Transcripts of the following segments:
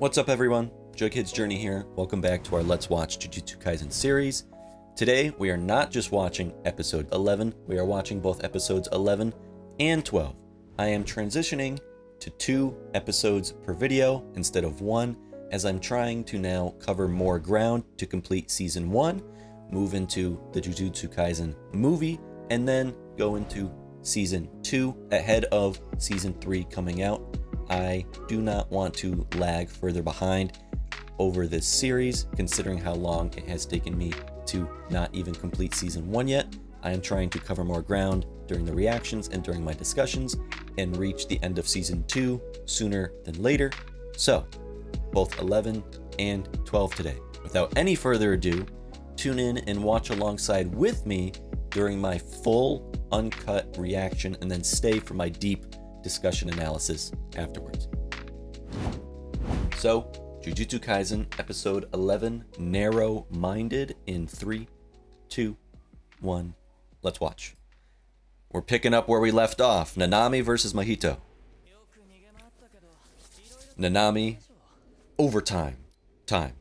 What's up everyone? Jughead's Journey here. Welcome back to our Let's Watch Jujutsu Kaisen series. Today we are not just watching episode 11, we are watching both episodes 11 and 12. I am transitioning to 2 episodes per video instead of 1, as I'm trying to now cover more ground to complete season 1, move into the Jujutsu Kaisen movie, and then go into season 2 ahead of season 3 coming out. I do not want to lag further behind over this series, considering how long it has taken me to not even complete season 1 yet. I am trying to cover more ground during the reactions and during my discussions and reach the end of season 2 sooner than later. So, both 11 and 12 today. Without any further ado, tune in and watch alongside with me during my full uncut reaction, and then stay for my deep discussion analysis afterwards. So, Jujutsu Kaisen episode 11, Narrow-Minded, in 3, 2, 1, let's watch. We're picking up where we left off. Nanami versus Mahito. Nanami, overtime time.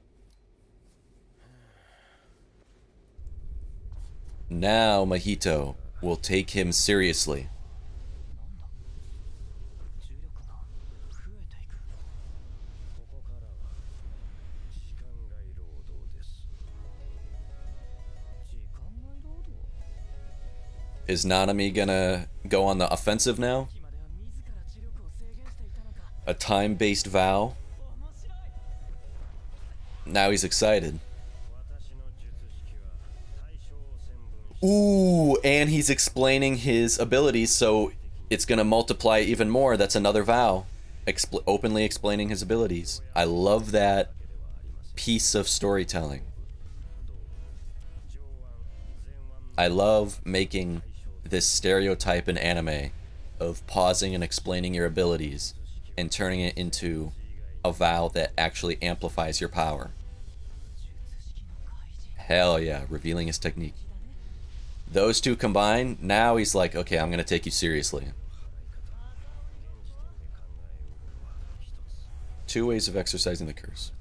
Now Mahito will take him seriously. Is Nanami gonna go on the offensive now? A time-based vow? Now he's excited. Ooh, and he's explaining his abilities, so it's gonna multiply even more. That's another vow. Openly explaining his abilities. I love that piece of storytelling. I love making this stereotype in anime of pausing and explaining your abilities and turning it into a vow that actually amplifies your power. Hell yeah, revealing his technique. Those two combined, now he's like, okay, I'm gonna take you seriously. 2 ways of exercising the curse.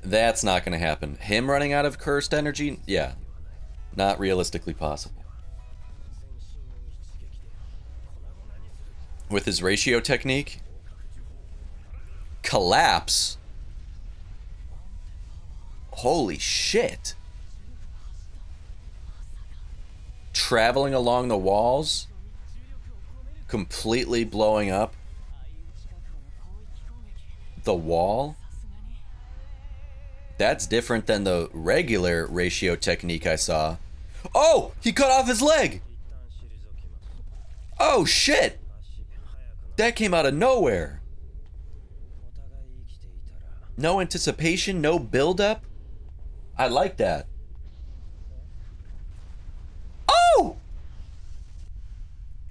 That's not gonna happen. Him running out of cursed energy? Yeah, not realistically possible. With his ratio technique, collapse. Holy shit. Traveling along the walls, completely blowing up the wall. That's different than the regular ratio technique I saw. Oh, he cut off his leg. Oh shit. That came out of nowhere. No anticipation, no build-up. I like that. Oh!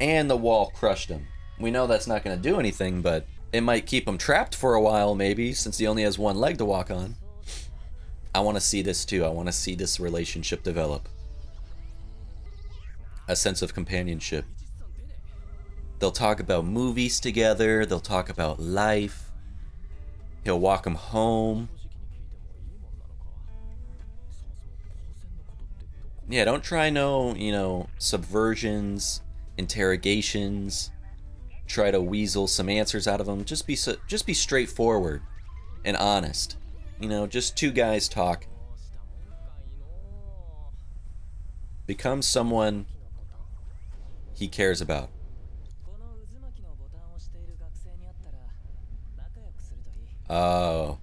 And the wall crushed him. We know that's not going to do anything, but it might keep him trapped for a while, maybe, since he only has one leg to walk on. I want to see this too. I want to see this relationship develop. A sense of companionship. They'll talk about movies together. They'll talk about life. He'll walk him home. Yeah, don't try no, subversions, interrogations. Try to weasel some answers out of him. Just be straightforward and honest. Just two guys talk. Become someone he cares about. Oh.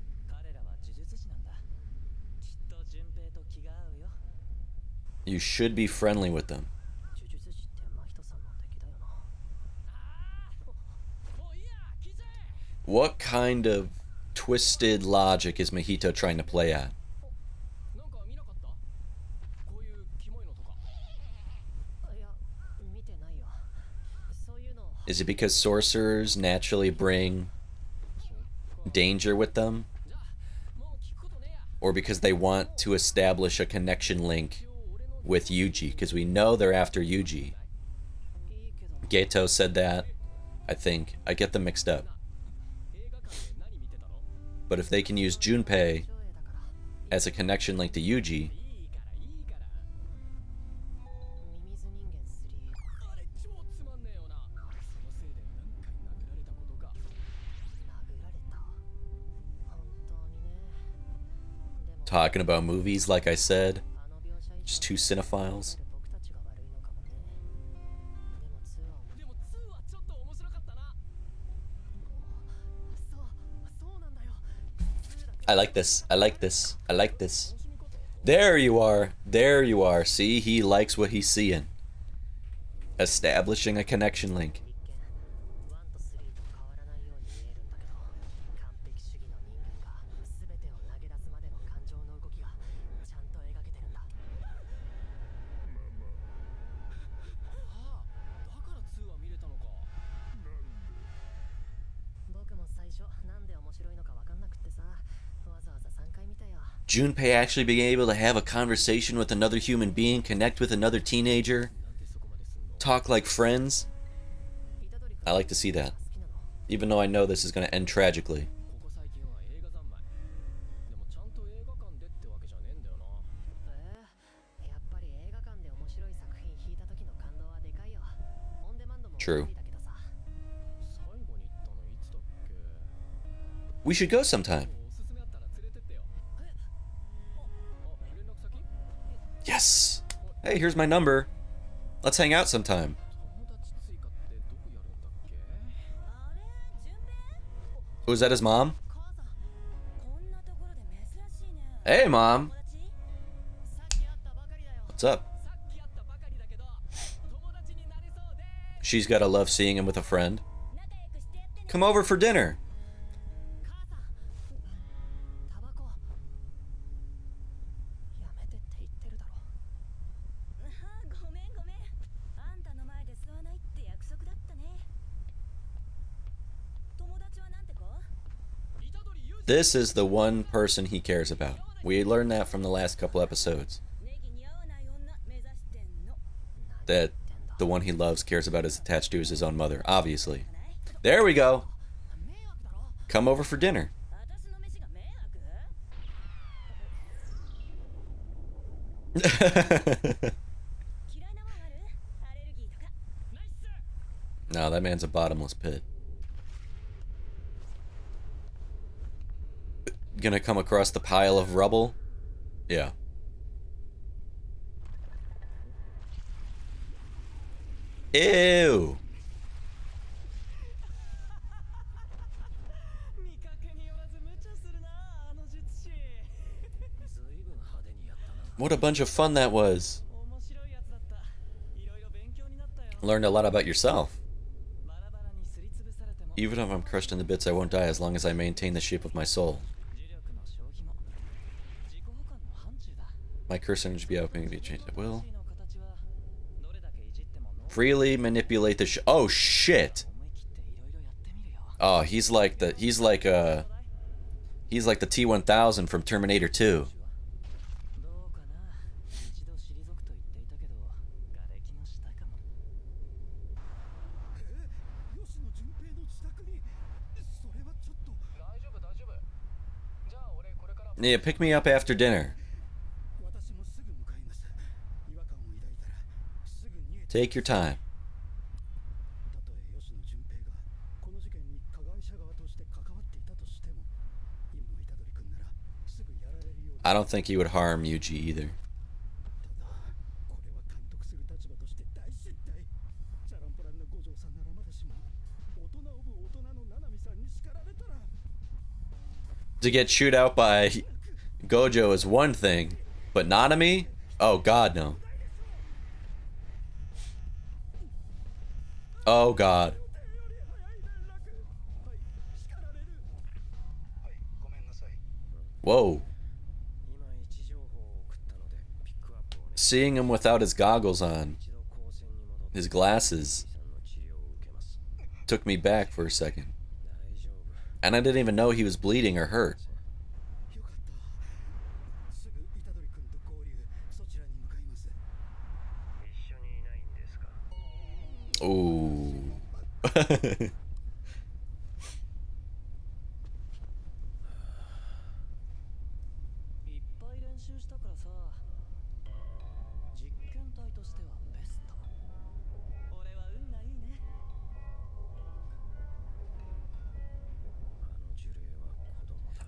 You should be friendly with them. What kind of twisted logic is Mahito trying to play at? Is it because sorcerers naturally bring danger with them? Or because they want to establish a connection link with Yuji? Because we know they're after Yuji. Geto said that, I think. I get them mixed up. But if they can use Junpei as a connection link to Yuji, talking about movies, like I said, just two cinephiles. I like this. I like this. I like this. There you are. There you are. See, he likes what he's seeing. Establishing a connection link. Junpei actually being able to have a conversation with another human being, connect with another teenager, talk like friends. I like to see that. Even though I know this is going to end tragically. True. We should go sometime. Yes! Hey, here's my number. Let's hang out sometime. Oh, is that his mom? Hey, Mom! What's up? She's gotta love seeing him with a friend. Come over for dinner. This is the one person he cares about. We learned that from the last couple episodes. That the one he loves, cares about, is attached to is his own mother, obviously. There we go. Come over for dinner. No, that man's a bottomless pit. Gonna come across the pile of rubble? Yeah. Ew! What a bunch of fun that was. Learned a lot about yourself. Even if I'm crushed into bits, I won't die as long as I maintain the shape of my soul. My cursor should be open to be changed. It will. Freely manipulate the oh shit. Oh, he's like the T-1000 from Terminator 2. Yeah, pick me up after dinner. Take your time. I don't think he would harm Yuji either. To get chewed out by Gojo is one thing, but Nanami? Oh god, no. Oh god. Whoa. Seeing him without his goggles on, his glasses, took me back for a second. And I didn't even know he was bleeding or hurt. Ooh.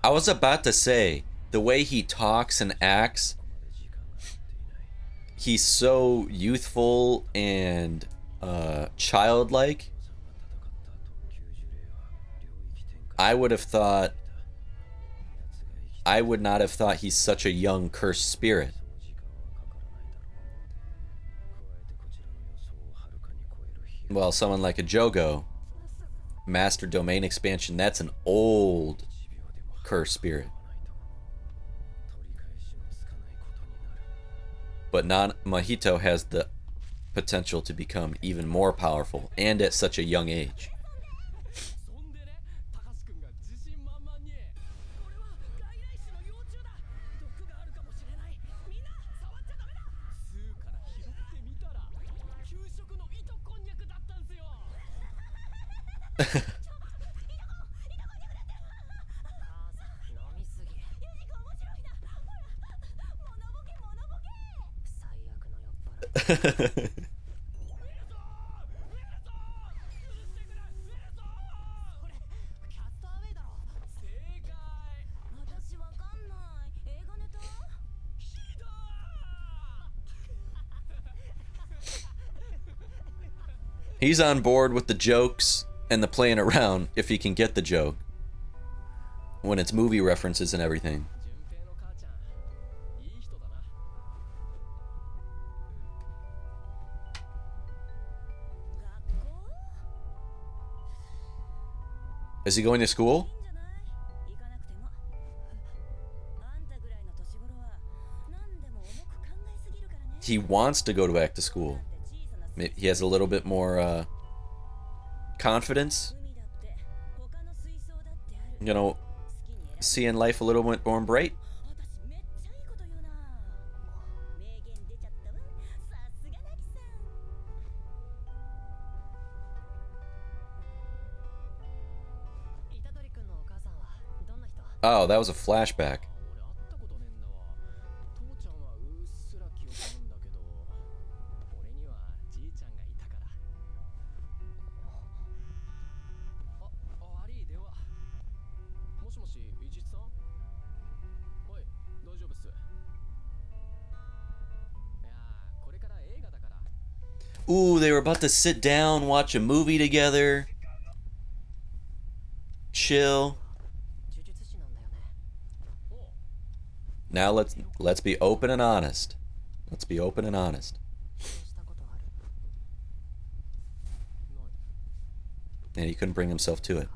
I was about to say, the way he talks and acts, he's so youthful and childlike. I would not have thought he's such a young cursed spirit. Well, someone like a Jogo, Master Domain Expansion, that's an old cursed spirit. But Mahito has the potential to become even more powerful, and at such a young age. He's on board with the jokes and the playing around if he can get the joke. When it's movie references and everything. Is he going to school? He wants to go back to school. He has a little bit more confidence. You know, seeing life a little bit more bright. Oh, that was a flashback. Ooh, they were about to sit down, watch a movie together. Chill. Now let's be open and honest. Let's be open and honest. And he couldn't bring himself to it.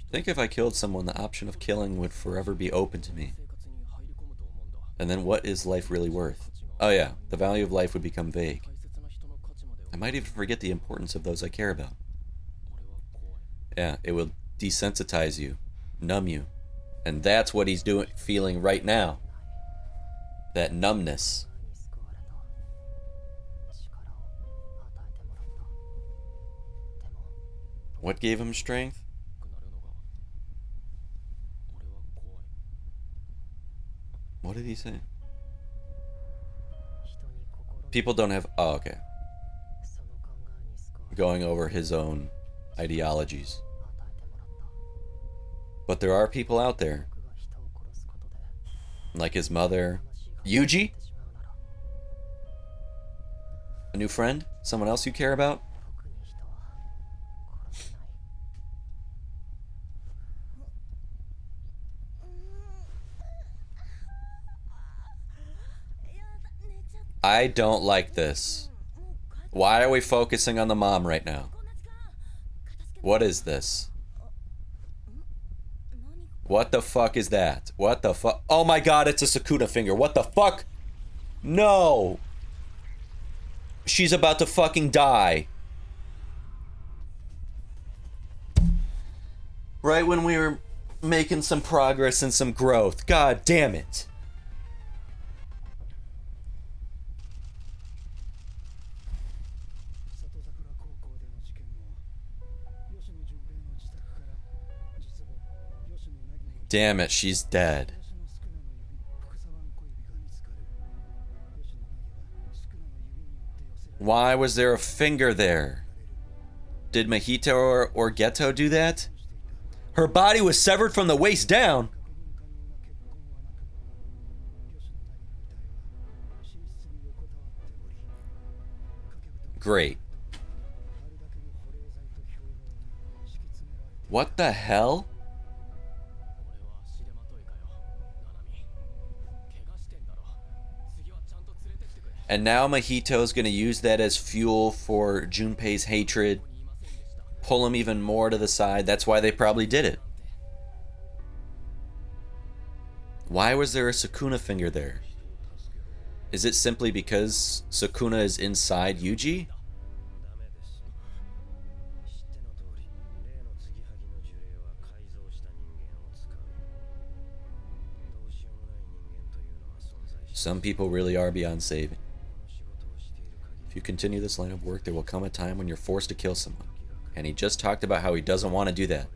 I think if I killed someone, the option of killing would forever be open to me. And then what is life really worth? Oh yeah, the value of life would become vague. I might even forget the importance of those I care about. Yeah, it will desensitize you, numb you. And that's what he's feeling right now. That numbness. What gave him strength? What did he say? People don't have... Oh, okay. Going over his own ideologies. But there are people out there. Like his mother. Yuji? A new friend? Someone else you care about? I don't like this. Why are we focusing on the mom right now? What is this? What the fuck is that? What the fuck? Oh my god, it's a Sukuna finger. What the fuck? No! She's about to fucking die. Right when we were making some progress and some growth. God damn it. Damn it, she's dead. Why was there a finger there? Did Mahito or Geto do that? Her body was severed from the waist down. Great. What the hell? And now Mahito's gonna use that as fuel for Junpei's hatred. Pull him even more to the side. That's why they probably did it. Why was there a Sukuna finger there? Is it simply because Sukuna is inside Yuji? Some people really are beyond saving. If you continue this line of work, there will come a time when you're forced to kill someone. And he just talked about how he doesn't want to do that.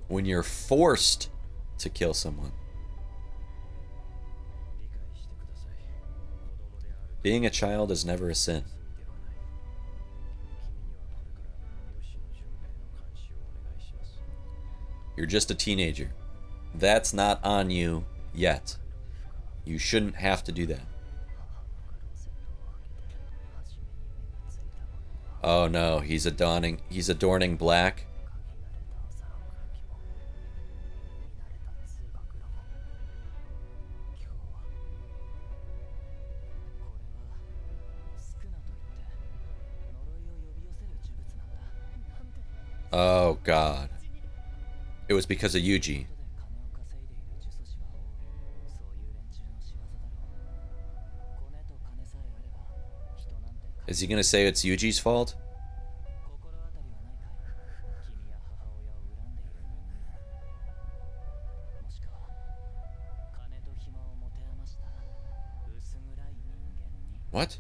When you're forced to kill someone. Being a child is never a sin. You're just a teenager. That's not on you yet. You shouldn't have to do that. Oh no, he's adorning black. Oh god. It was because of Yuji. Is he gonna say it's Yuji's fault? What?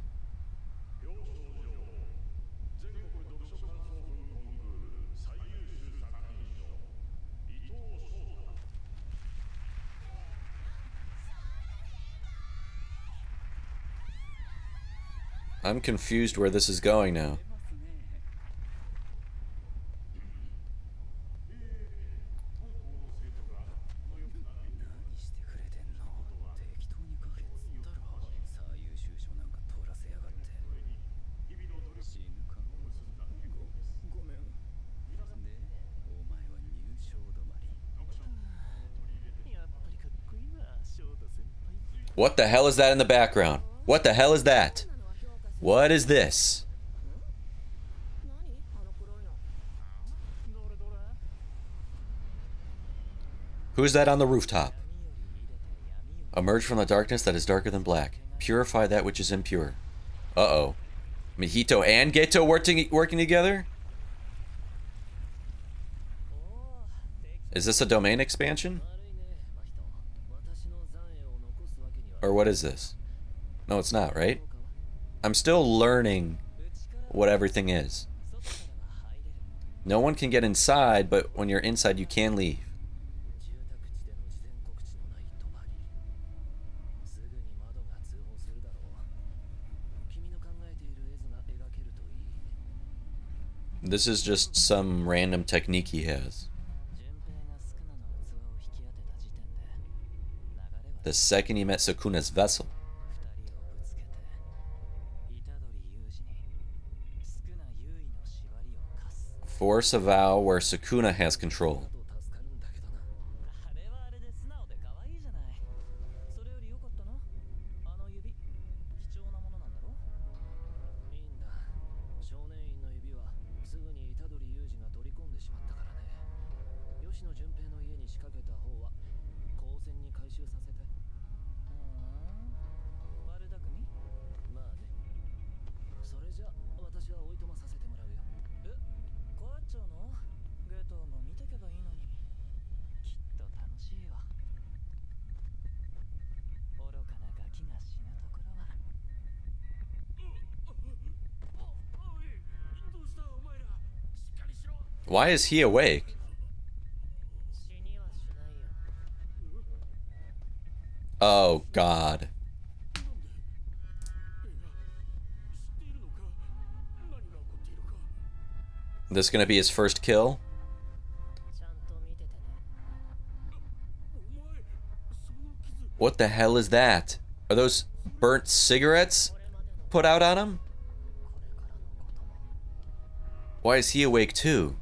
I'm confused where this is going now. What the hell is that in the background? What the hell is that? What is this? Who's that on the rooftop? Emerge from the darkness that is darker than black. Purify that which is impure. Uh-oh. Mahito and Geto working together? Is this a domain expansion? Or what is this? No, it's not, right? I'm still learning what everything is. No one can get inside, but when you're inside, you can leave. This is just some random technique he has. The second he met Sukuna's vessel. Force a vow where Sukuna has control. Why is he awake? Oh, God. This gonna be his first kill? What the hell is that? Are those burnt cigarettes put out on him? Why is he awake too?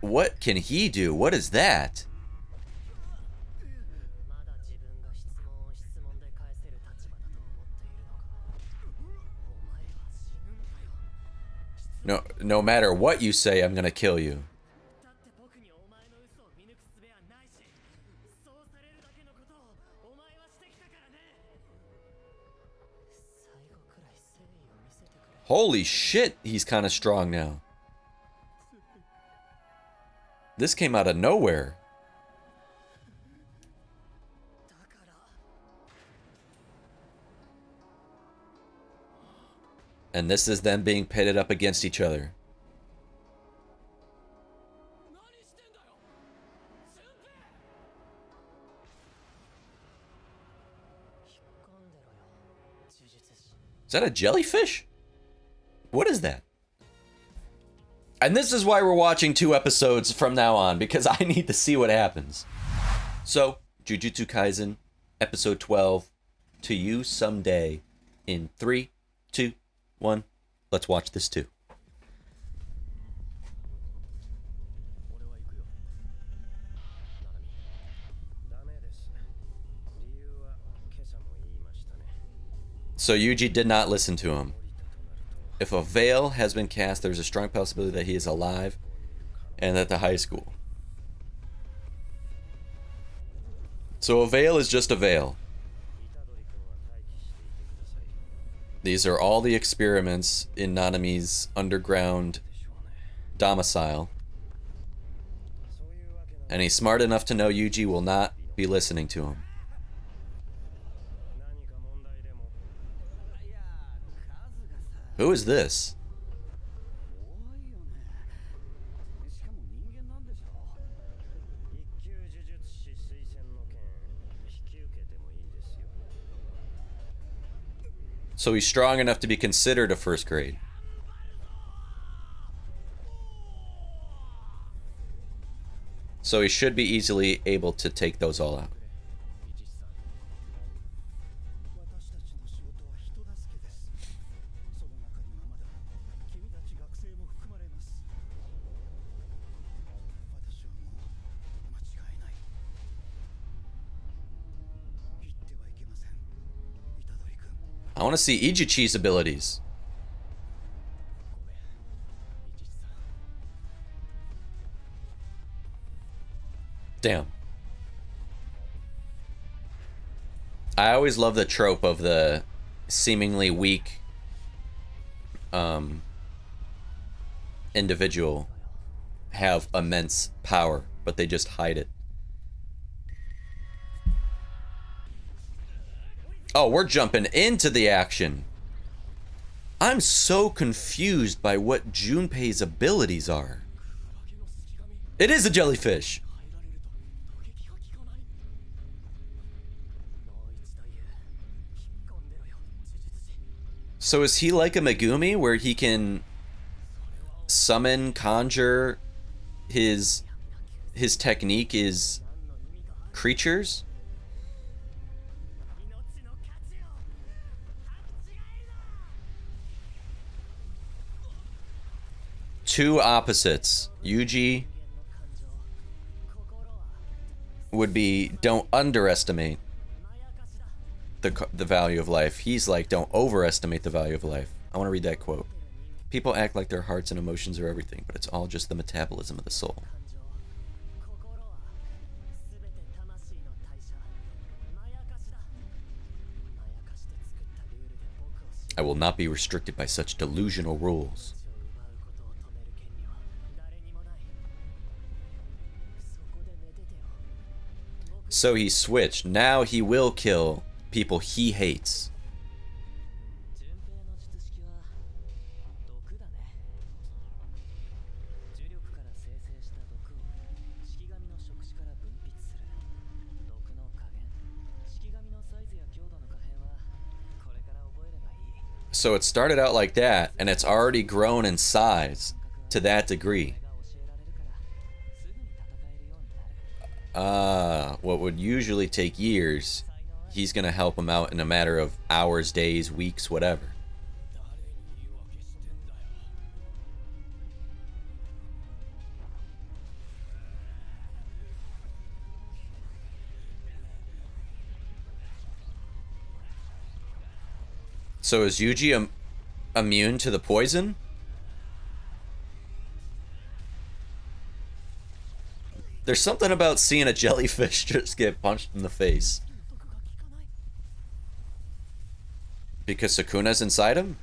What can he do? What is that? No matter what you say, I'm gonna kill you. Holy shit, he's kind of strong now. This came out of nowhere. And this is them being pitted up against each other. Is that a jellyfish? What is that? And this is why we're watching 2 episodes from now on, because I need to see what happens. So, Jujutsu Kaisen, episode 12, to you someday, in 3, 2, 1. Let's watch this too. So Yuji did not listen to him. If a veil has been cast, there's a strong possibility that he is alive and at the high school. So a veil is just a veil. These are all the experiments in Nanami's underground domicile. And he's smart enough to know Yuji will not be listening to him. Who is this? So he's strong enough to be considered a first grade. So he should be easily able to take those all out. I want to see Ijichi's abilities. Damn. I always love the trope of the seemingly weak individual have immense power, but they just hide it. Oh, we're jumping into the action. I'm so confused by what Junpei's abilities are. It is a jellyfish. So is he like a Megumi where he can summon, conjure, his technique is creatures? Two opposites. Yuji would be don't underestimate the value of life. He's like don't overestimate the value of life. I want to read that quote. People act like their hearts and emotions are everything, but it's all just the metabolism of the soul. I will not be restricted by such delusional rules. So he switched. Now he will kill people he hates. So it started out like that, and it's already grown in size to that degree. What would usually take years, he's gonna help him out in a matter of hours, days, weeks, whatever. So is Yuji immune to the poison? There's something about seeing a jellyfish just get punched in the face. Because Sukuna's inside him?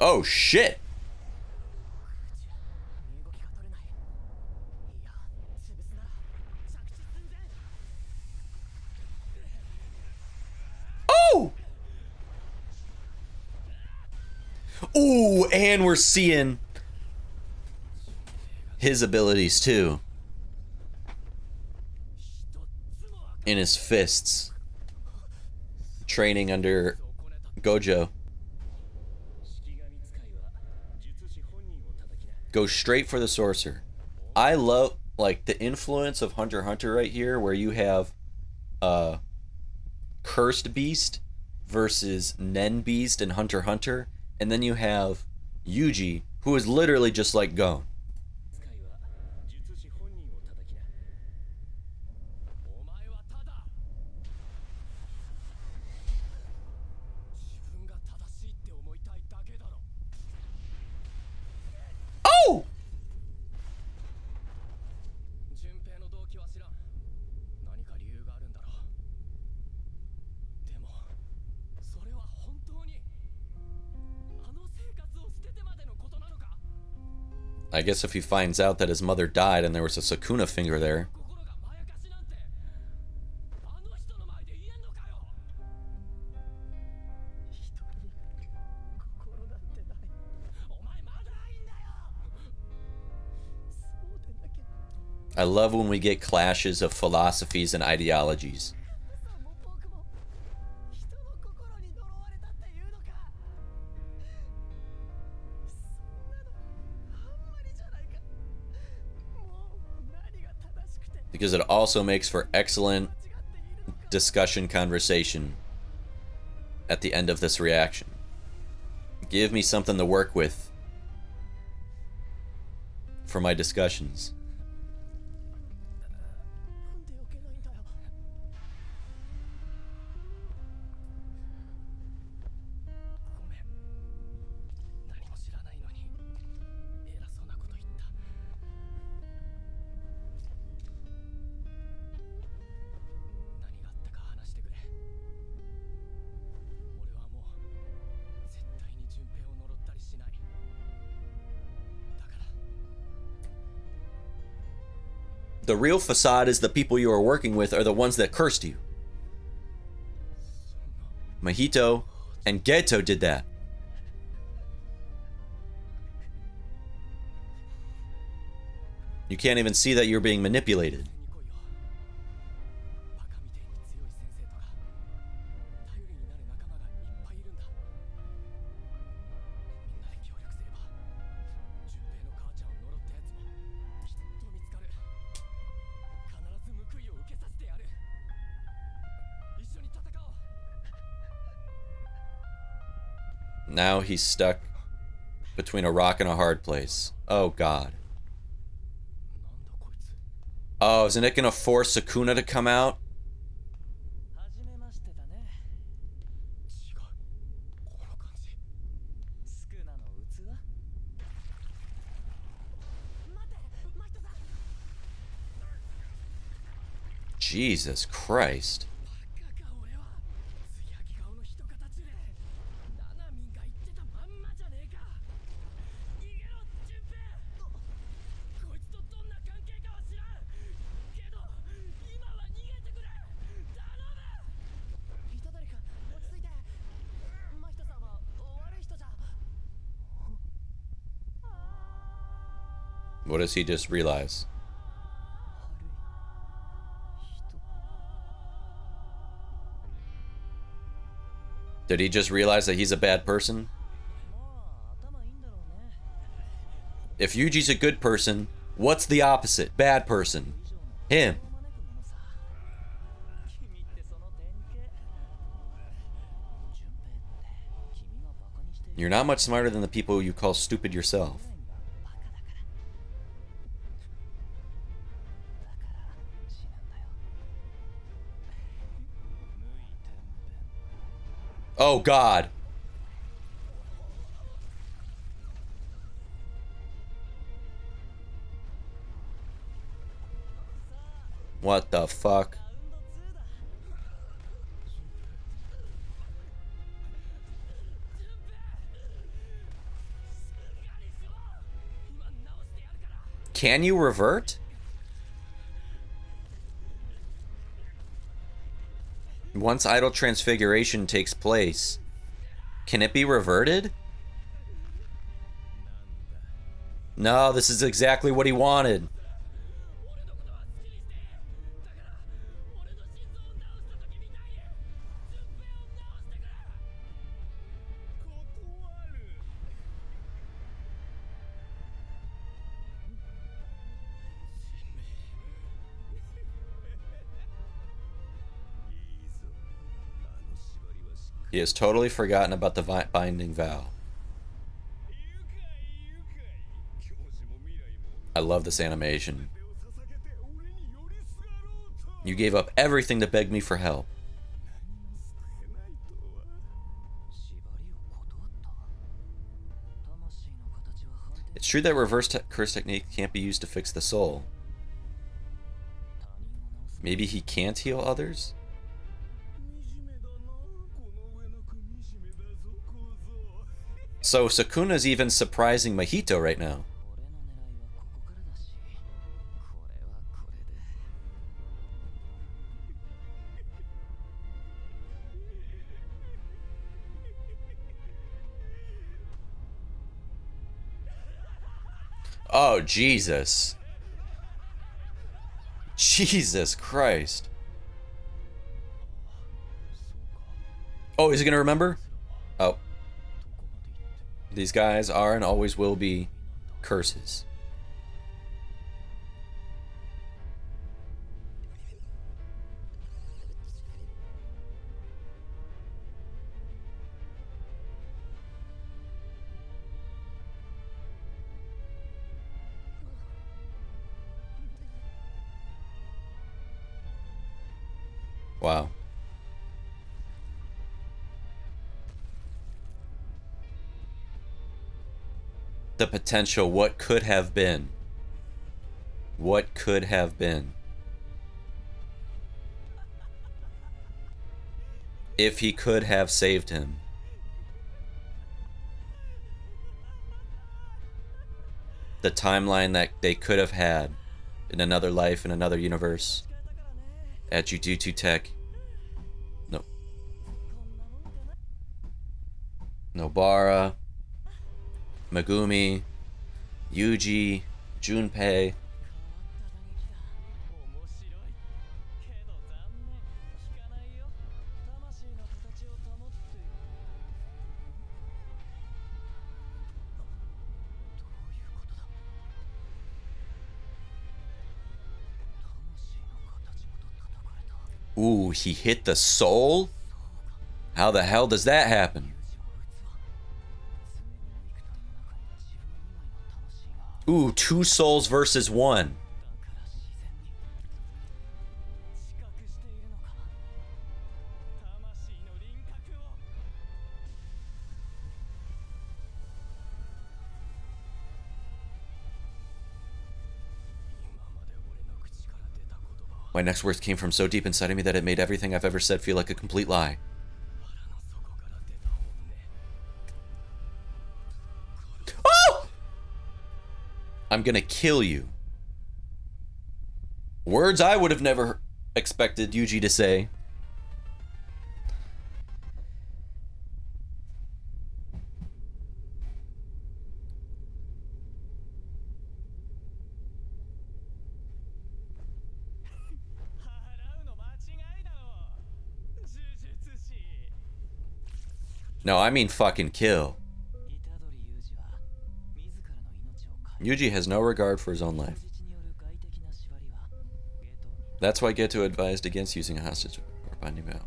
Oh shit! Oh! Ooh, and we're seeing his abilities too. In his fists. Training under Gojo. Go straight for the sorcerer. I love, like, the influence of Hunter x Hunter right here, where you have Cursed Beast versus Nen Beast in Hunter x Hunter, and then you have Yuji, who is literally just like Gon. Oh! I guess if he finds out that his mother died and there was a Sukuna finger there. I love when we get clashes of philosophies and ideologies. Because it also makes for excellent discussion conversation at the end of this reaction. Give me something to work with for my discussions. The real facade is the people you are working with are the ones that cursed you. Mahito and Geto did that. You can't even see that you're being manipulated. Now he's stuck between a rock and a hard place. Oh god. Oh, isn't it gonna force Sukuna to come out? Jesus Christ. What does he just realize? Did he just realize that he's a bad person? If Yuji's a good person, what's the opposite? Bad person. Him. You're not much smarter than the people you call stupid yourself. Oh, God. What the fuck? Can you revert? Once Idle Transfiguration takes place, can it be reverted? No, this is exactly what he wanted. He has totally forgotten about the binding vow. I love this animation. You gave up everything to beg me for help. It's true that reverse curse technique can't be used to fix the soul. Maybe he can't heal others? So Sukuna's even surprising Mahito right now. Oh, Jesus. Jesus Christ. Oh, is he gonna remember? Oh. These guys are and always will be curses. Wow. The potential, what could have been. What could have been. If he could have saved him. The timeline that they could have had in another life, in another universe. At Jujutsu Tech. No. Nobara. Megumi, Yuji, Junpei. Ooh, he hit the soul? How the hell does that happen? Ooh, 2 souls versus 1. My next words came from so deep inside of me that it made everything I've ever said feel like a complete lie. Oh! I'm gonna kill you. Words I would have never expected Yuji to say. No, I mean fucking kill. Yuji has no regard for his own life. That's why Geto advised against using a hostage or binding vow.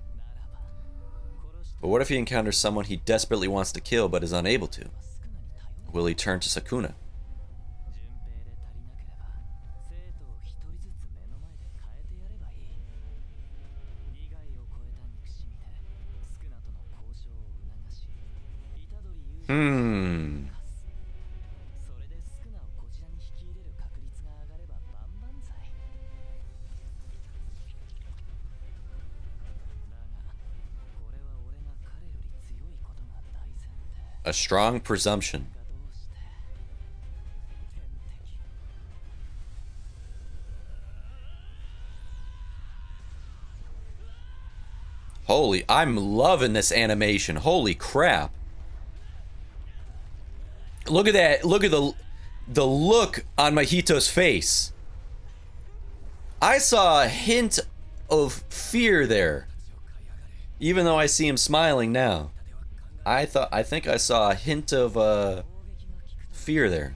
But what if he encounters someone he desperately wants to kill but is unable to? Will he turn to Sukuna? A strong presumption. Holy, I'm loving this animation. Holy crap. Look at that. Look at the look on Mahito's face. I saw a hint of fear there. Even though I see him smiling now. I think I saw a hint of fear there.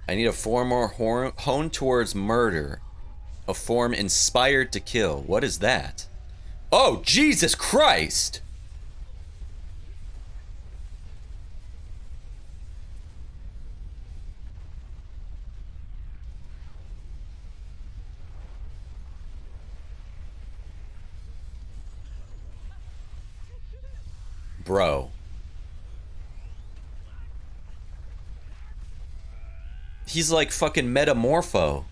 I need a form more honed towards murder. A form inspired to kill. What is that? Oh, Jesus Christ! Bro. He's like fucking Metamorpho.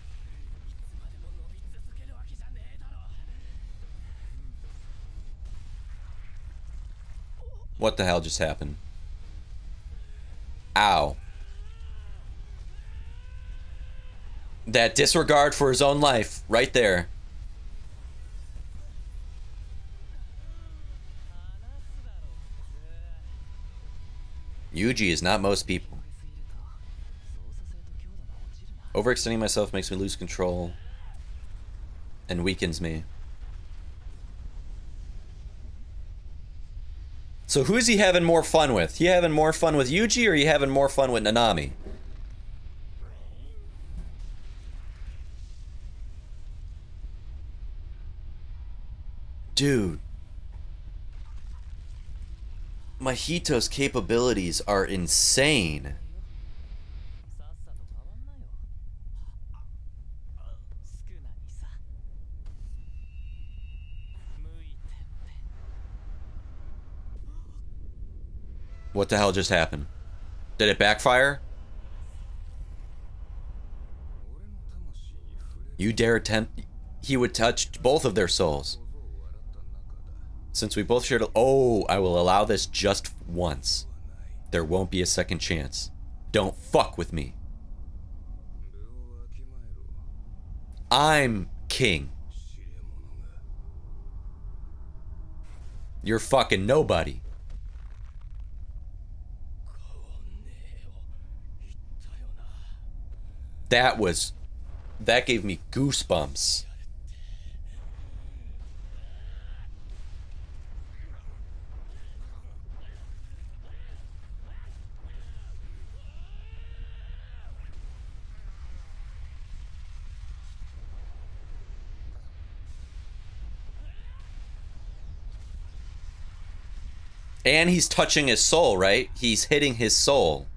What the hell just happened? Ow. That disregard for his own life, right there. Yuji is not most people. Overextending myself makes me lose control and weakens me. So who is he having more fun with? He having more fun with Yuji, or he having more fun with Nanami? Dude. Mahito's capabilities are insane. What the hell just happened? Did it backfire? You dare attempt... He would touch both of their souls. Since we both shared... Oh, I will allow this just once. There won't be a second chance. Don't fuck with me. I'm king. You're fucking nobody. That gave me goosebumps. And he's touching his soul, right? He's hitting his soul.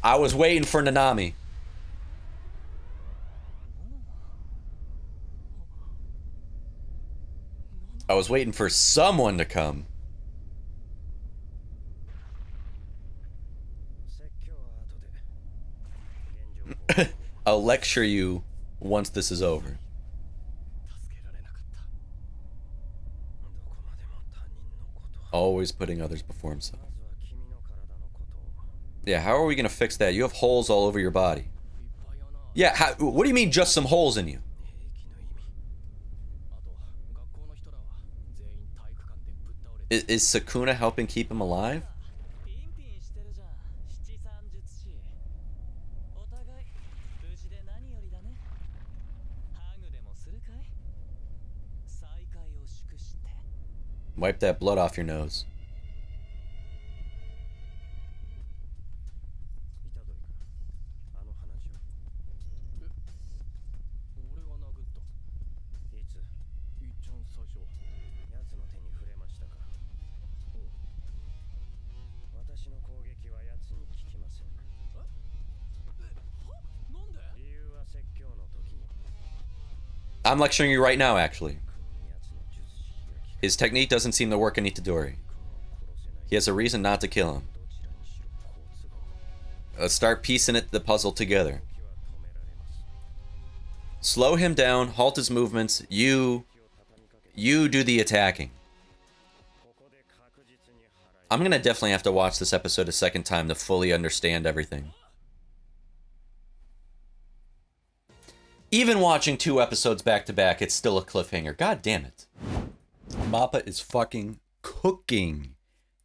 I was waiting for Nanami. I was waiting for someone to come. I'll lecture you once this is over. Always putting others before himself. Yeah, how are we gonna fix that? You have holes all over your body. Yeah, what do you mean just some holes in you? Is Sukuna helping keep him alive? Wipe that blood off your nose. I'm lecturing you right now, actually. His technique doesn't seem to work in Itadori. He has a reason not to kill him. Let's start piecing the puzzle together. Slow him down, halt his movements. You do the attacking. I'm gonna definitely have to watch this episode a second time to fully understand everything. Even watching 2 episodes back to back, it's still a cliffhanger. God damn it. Mappa is fucking cooking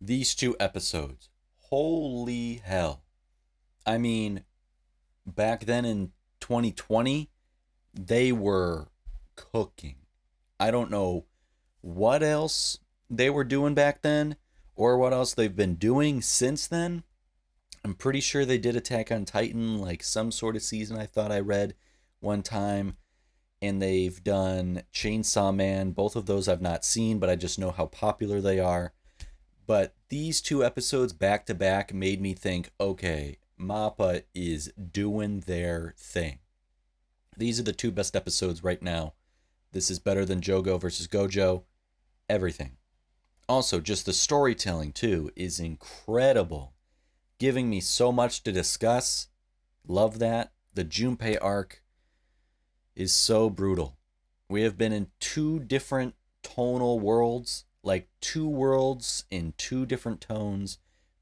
these 2 episodes. Holy hell. I mean, back then in 2020, they were cooking. I don't know what else they were doing back then or what else they've been doing since then. I'm pretty sure they did Attack on Titan, like some sort of season I thought I read one time. And they've done Chainsaw Man. Both of those I've not seen, but I just know how popular they are. But these 2 episodes back to back made me think, okay, Mappa is doing their thing. These are the 2 best episodes right now. This is better than Jogo versus Gojo. Everything. Also, just the storytelling, too, is incredible. Giving me so much to discuss. Love that. The Junpei arc is so brutal. We have been in 2 different tonal worlds, like 2 worlds in 2 different tones,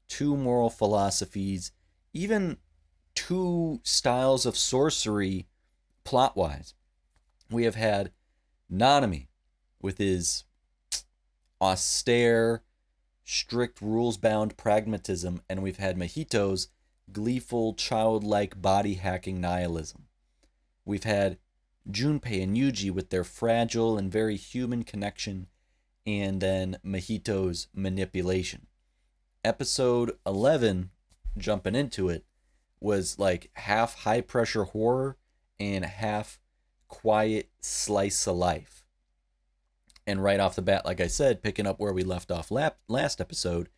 2 moral philosophies, even 2 styles of sorcery plot-wise. We have had Nanami with his austere, strict, rules-bound pragmatism, and we've had Mahito's gleeful, childlike, body-hacking nihilism. We've had Junpei and Yuji with their fragile and very human connection, and then Mahito's manipulation. Episode 11, jumping into it, was like half high-pressure horror and half quiet slice of life. And right off the bat, like I said, picking up where we left off last episode,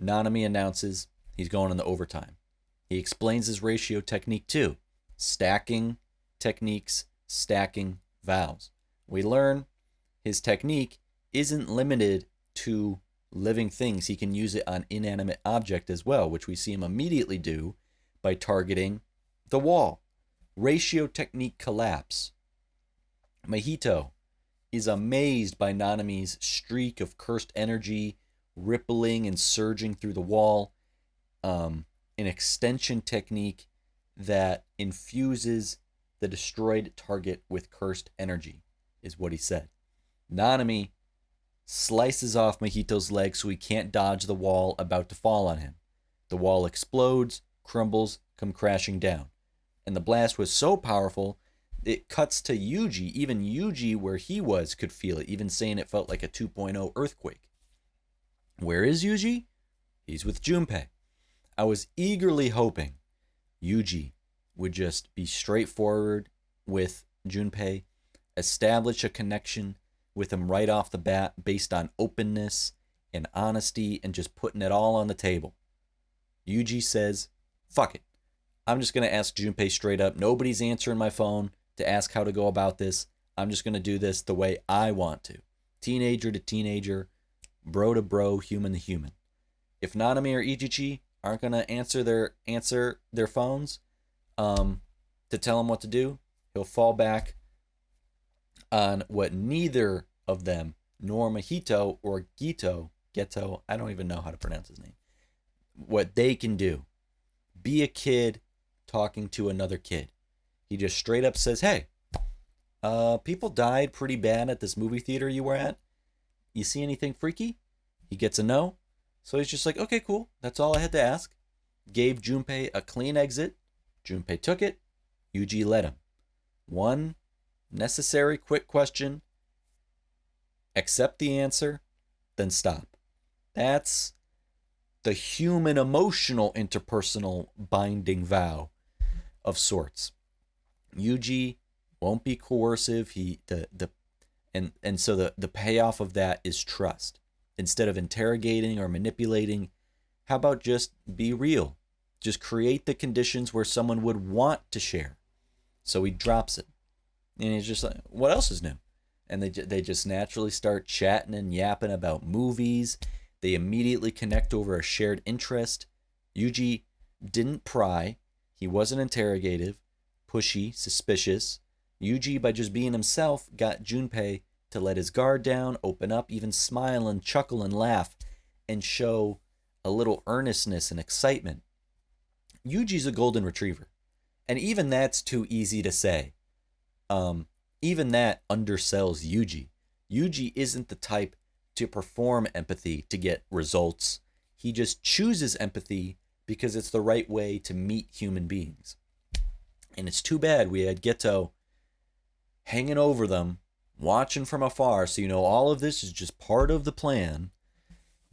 Nanami announces he's going into overtime. He explains his ratio technique too. Stacking techniques, stacking vows. We learn his technique isn't limited to living things. He can use it on inanimate object as well, which we see him immediately do by targeting the wall. Ratio technique collapse. Mahito is amazed by Nanami's streak of cursed energy rippling and surging through the wall. An extension technique that infuses the destroyed target with cursed energy, is what he said. Nanami slices off Mahito's leg so he can't dodge the wall about to fall on him. The wall explodes, crumbles, come crashing down. And the blast was so powerful, it cuts to Yuji. Even Yuji, where he was, could feel it, even saying it felt like a 2.0 earthquake. Where is Yuji? He's with Junpei. I was eagerly hoping Yuji would just be straightforward with Junpei, establish a connection with him right off the bat based on openness and honesty and just putting it all on the table. Yuji says, fuck it. I'm just going to ask Junpei straight up. Nobody's answering my phone to ask how to go about this. I'm just going to do this the way I want to. Teenager to teenager, bro to bro, human to human. If Nanami or Ichichi aren't going to answer their phones to tell him what to do, he'll fall back on what neither of them, nor Mahito or Geto, I don't even know how to pronounce his name, what they can do. Be a kid talking to another kid. He just straight up says, hey, people died pretty bad at this movie theater you were at. You see anything freaky? He gets a no. So he's just like, okay, cool. That's all I had to ask. Gave Junpei a clean exit. Junpei took it. Yuji let him. One necessary quick question. Accept the answer, then stop. That's the human emotional interpersonal binding vow of sorts. Yuji won't be coercive. So the payoff of that is trust. Instead of interrogating or manipulating, how about just be real? Just create the conditions where someone would want to share. So he drops it. And he's just like, what else is new? And they just naturally start chatting and yapping about movies. They immediately connect over a shared interest. Yuji didn't pry. He wasn't interrogative, pushy, suspicious. Yuji, by just being himself, got Junpei to let his guard down, open up, even smile and chuckle and laugh, and show a little earnestness and excitement. Yuji's a golden retriever. And even that's too easy to say. Even that undersells Yuji. Yuji isn't the type to perform empathy to get results. He just chooses empathy because it's the right way to meet human beings. And it's too bad we had Geto hanging over them, watching from afar, so all of this is just part of the plan.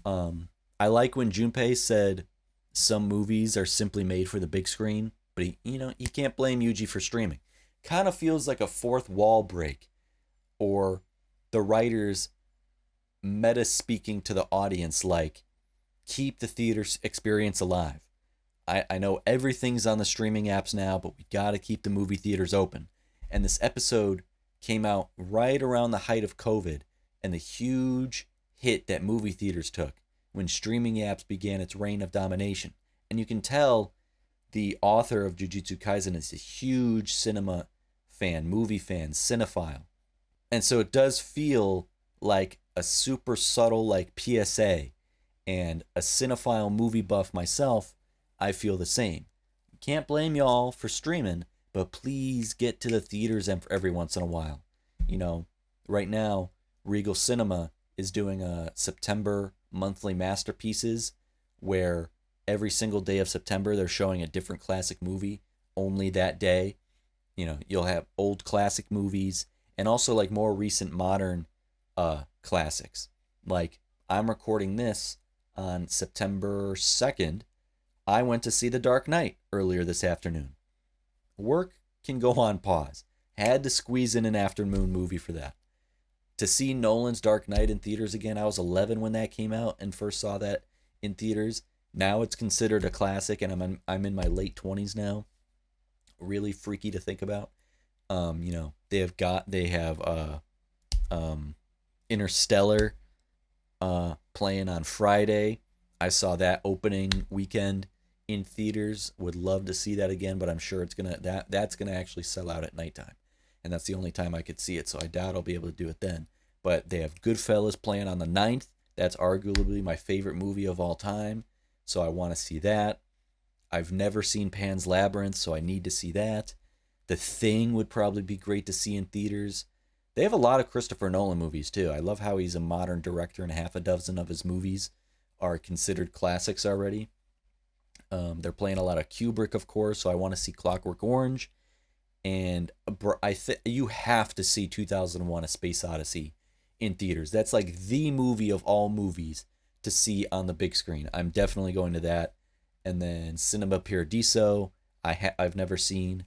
I like when Junpei said some movies are simply made for the big screen, but you can't blame Yuji for streaming. Kind of feels like a fourth wall break, or the writers meta speaking to the audience like, keep the theater experience alive. I know everything's on the streaming apps now, but we got to keep the movie theaters open. And this episode came out right around the height of COVID and the huge hit that movie theaters took when streaming apps began its reign of domination. And you can tell the author of Jujutsu Kaisen is a huge cinema fan, movie fan, cinephile. And so it does feel like a super subtle PSA, and a cinephile movie buff myself, I feel the same. Can't blame y'all for streaming, but please get to the theaters every once in a while. Right now, Regal Cinema is doing a September monthly masterpieces where every single day of September they're showing a different classic movie only that day. You'll have old classic movies and also more recent modern classics. I'm recording this on September 2nd. I went to see The Dark Knight earlier this afternoon. Work can go on pause. Had to squeeze in an afternoon movie for that. To see Nolan's Dark Knight in theaters again, I was 11 when that came out and first saw that in theaters. Now it's considered a classic, and I'm in my late 20s now. Really freaky to think about. They have Interstellar playing on Friday. I saw that opening weekend in theaters. Would love to see that again, but I'm sure that's gonna actually sell out at nighttime, and that's the only time I could see it. So I doubt I'll be able to do it then. But they have Goodfellas playing on the 9th. That's arguably my favorite movie of all time, so I want to see that. I've never seen Pan's Labyrinth, so I need to see that. The Thing would probably be great to see in theaters. They have a lot of Christopher Nolan movies too. I love how he's a modern director, and half a dozen of his movies are considered classics already. They're playing a lot of Kubrick, of course, so I want to see Clockwork Orange. And you have to see 2001: A Space Odyssey in theaters. That's the movie of all movies to see on the big screen. I'm definitely going to that. And then Cinema Paradiso, I've never seen,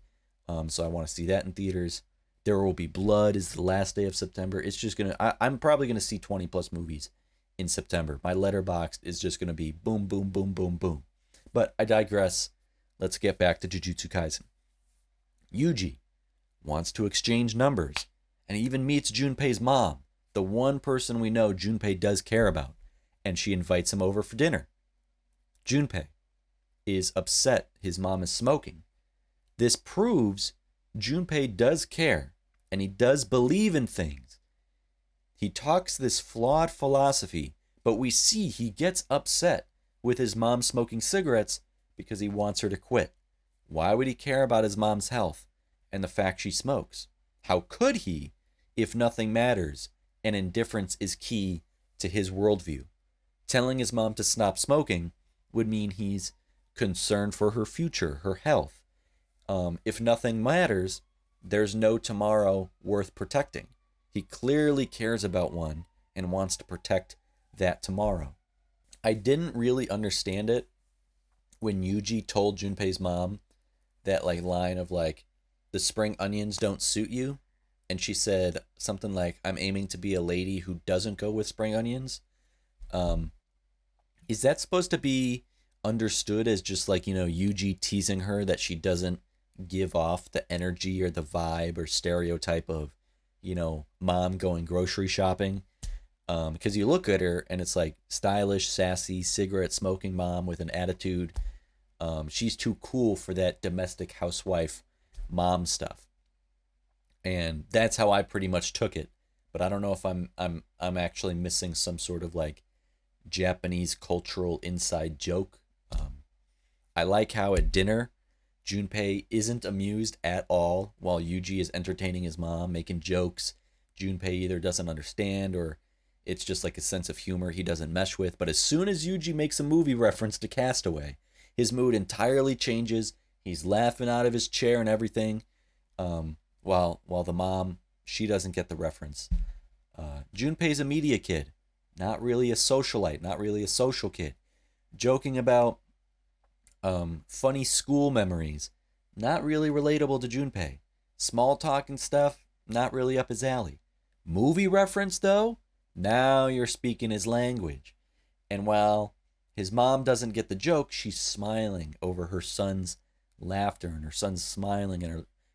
so I want to see that in theaters. There Will Be Blood is the last day of September. It's just I'm probably gonna see 20 plus movies in September. My letterbox is just gonna be boom, boom, boom, boom, boom. But I digress. let's get back to Jujutsu Kaisen. Yuji wants to exchange numbers, and he even meets Junpei's mom, the one person we know Junpei does care about, and she invites him over for dinner. Junpei is upset his mom is smoking. This proves Junpei does care, and he does believe in things. He talks this flawed philosophy, but we see he gets upset with his mom smoking cigarettes because he wants her to quit. Why would he care about his mom's health and the fact she smokes? How could he if nothing matters and indifference is key to his worldview? Telling his mom to stop smoking would mean he's concerned for her future, her health. If nothing matters, there's no tomorrow worth protecting. He clearly cares about one and wants to protect that tomorrow. I didn't really understand it when Yuji told Junpei's mom that line of the spring onions don't suit you, and she said something like, I'm aiming to be a lady who doesn't go with spring onions. Is that supposed to be understood as just Yuji teasing her that she doesn't give off the energy or the vibe or stereotype of mom going grocery shopping? Because you look at her and it's stylish, sassy, cigarette smoking mom with an attitude. She's too cool for that domestic housewife mom stuff, and that's how I pretty much took it. But I don't know if I'm actually missing some sort of Japanese cultural inside joke. I like how at dinner Junpei isn't amused at all while Yuji is entertaining his mom, making jokes. Junpei either doesn't understand or it's just a sense of humor he doesn't mesh with. But as soon as Yuji makes a movie reference to Castaway, his mood entirely changes. He's laughing out of his chair and everything. While the mom, she doesn't get the reference. Junpei's a media kid, not really a socialite, not really a social kid. Joking about funny school memories, not really relatable to Junpei. Small talk and stuff, not really up his alley. Movie reference though, now you're speaking his language. And while his mom doesn't get the joke, she's smiling over her son's laughter and her son's smiling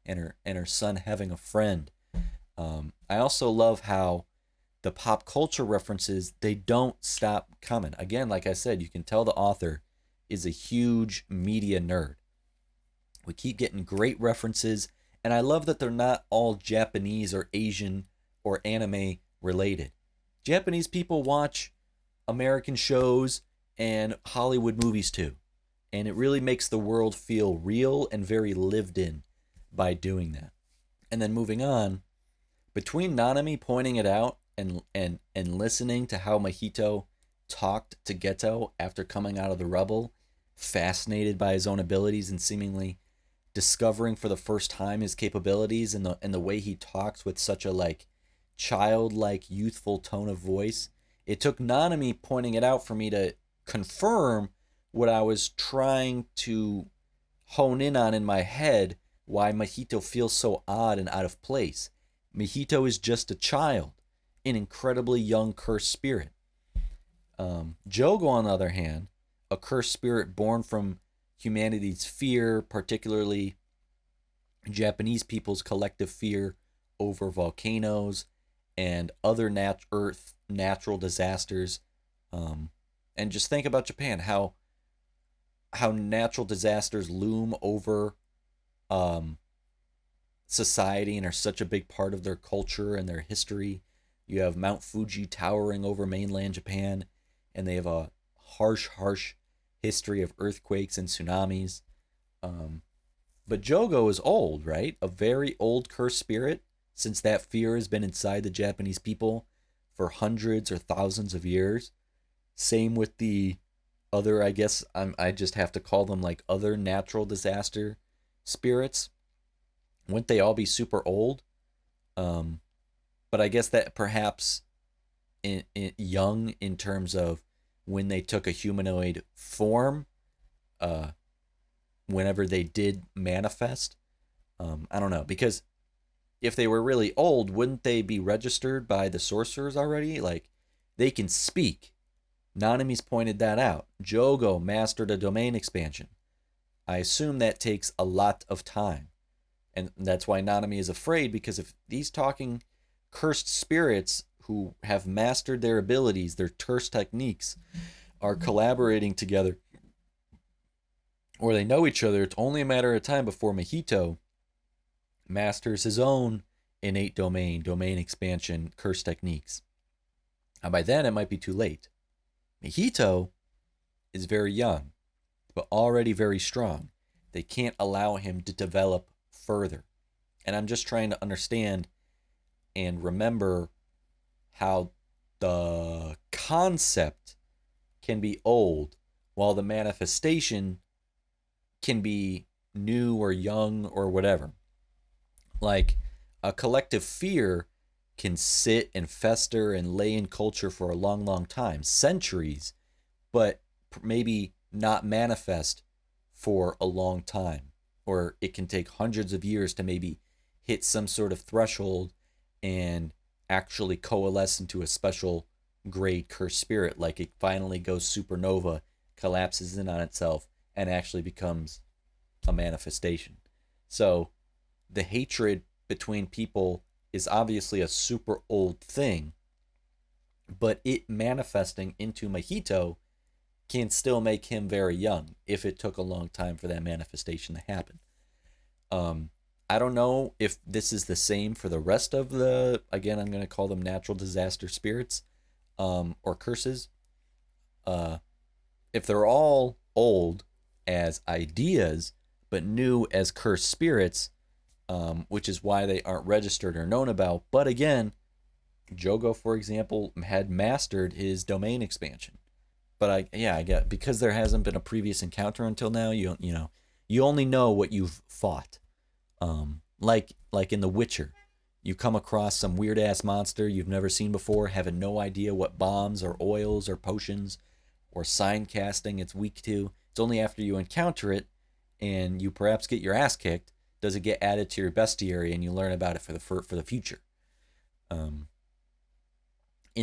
and her son having a friend. I also love how the pop culture references, they don't stop coming. Again, like I said, you can tell the author is a huge media nerd. We keep getting great references, and I love that they're not all Japanese or Asian or anime related. Japanese people watch American shows and Hollywood movies too, and it really makes the world feel real and very lived in by doing that. And then moving on, between Nanami pointing it out and listening to how Mahito talked to Geto after coming out of the rubble, fascinated by his own abilities and seemingly discovering for the first time his capabilities, and the way he talks with such a childlike, youthful tone of voice. It took Nanami pointing it out for me to confirm what I was trying to hone in on in my head, why Mahito feels so odd and out of place. Mahito is just a child, an incredibly young cursed spirit. Jogo, on the other hand, a cursed spirit born from humanity's fear, particularly Japanese people's collective fear over volcanoes and other natural disasters. And just think about Japan, how natural disasters loom over society and are such a big part of their culture and their history. You have Mount Fuji towering over mainland Japan, and they have a harsh history of earthquakes and tsunamis. But Jogo is old, right? A very old cursed spirit, since that fear has been inside the Japanese people for hundreds or thousands of years. Same with the other, I guess I just have to call them other natural disaster spirits. Wouldn't they all be super old? But I guess that perhaps in young in terms of when they took a humanoid form, whenever they did manifest. I don't know, because if they were really old, wouldn't they be registered by the sorcerers already? They can speak. Nanami's pointed that out. Jogo mastered a domain expansion. I assume that takes a lot of time. And that's why Nanami is afraid, because if these talking cursed spirits who have mastered their abilities, their terse techniques, are collaborating together, or they know each other, it's only a matter of time before Mahito masters his own innate domain expansion, curse techniques. And by then, it might be too late. Mahito is very young, but already very strong. They can't allow him to develop further. And I'm just trying to understand and remember how the concept can be old while the manifestation can be new or young or whatever. Like, a collective fear can sit and fester and lay in culture for a long, long time, centuries, but maybe not manifest for a long time. Or it can take hundreds of years to maybe hit some sort of threshold and actually coalesce into a special grade cursed spirit. Like it finally goes supernova, collapses in on itself, and actually becomes a manifestation. So the hatred between people is obviously a super old thing, but it manifesting into Mahito can still make him very young if it took a long time for that manifestation to happen. I don't know if this is the same for the rest of the, again, I'm going to call them natural disaster spirits, or curses. If they're all old as ideas, but new as cursed spirits, which is why they aren't registered or known about. But again, Jogo, for example, had mastered his domain expansion. But I get, because there hasn't been a previous encounter until now, you only know what you've fought. Like in The Witcher, you come across some weird ass monster you've never seen before, having no idea what bombs or oils or potions or sign casting it's weak to. It's only after you encounter it and you perhaps get your ass kicked does it get added to your bestiary and you learn about it for the future. In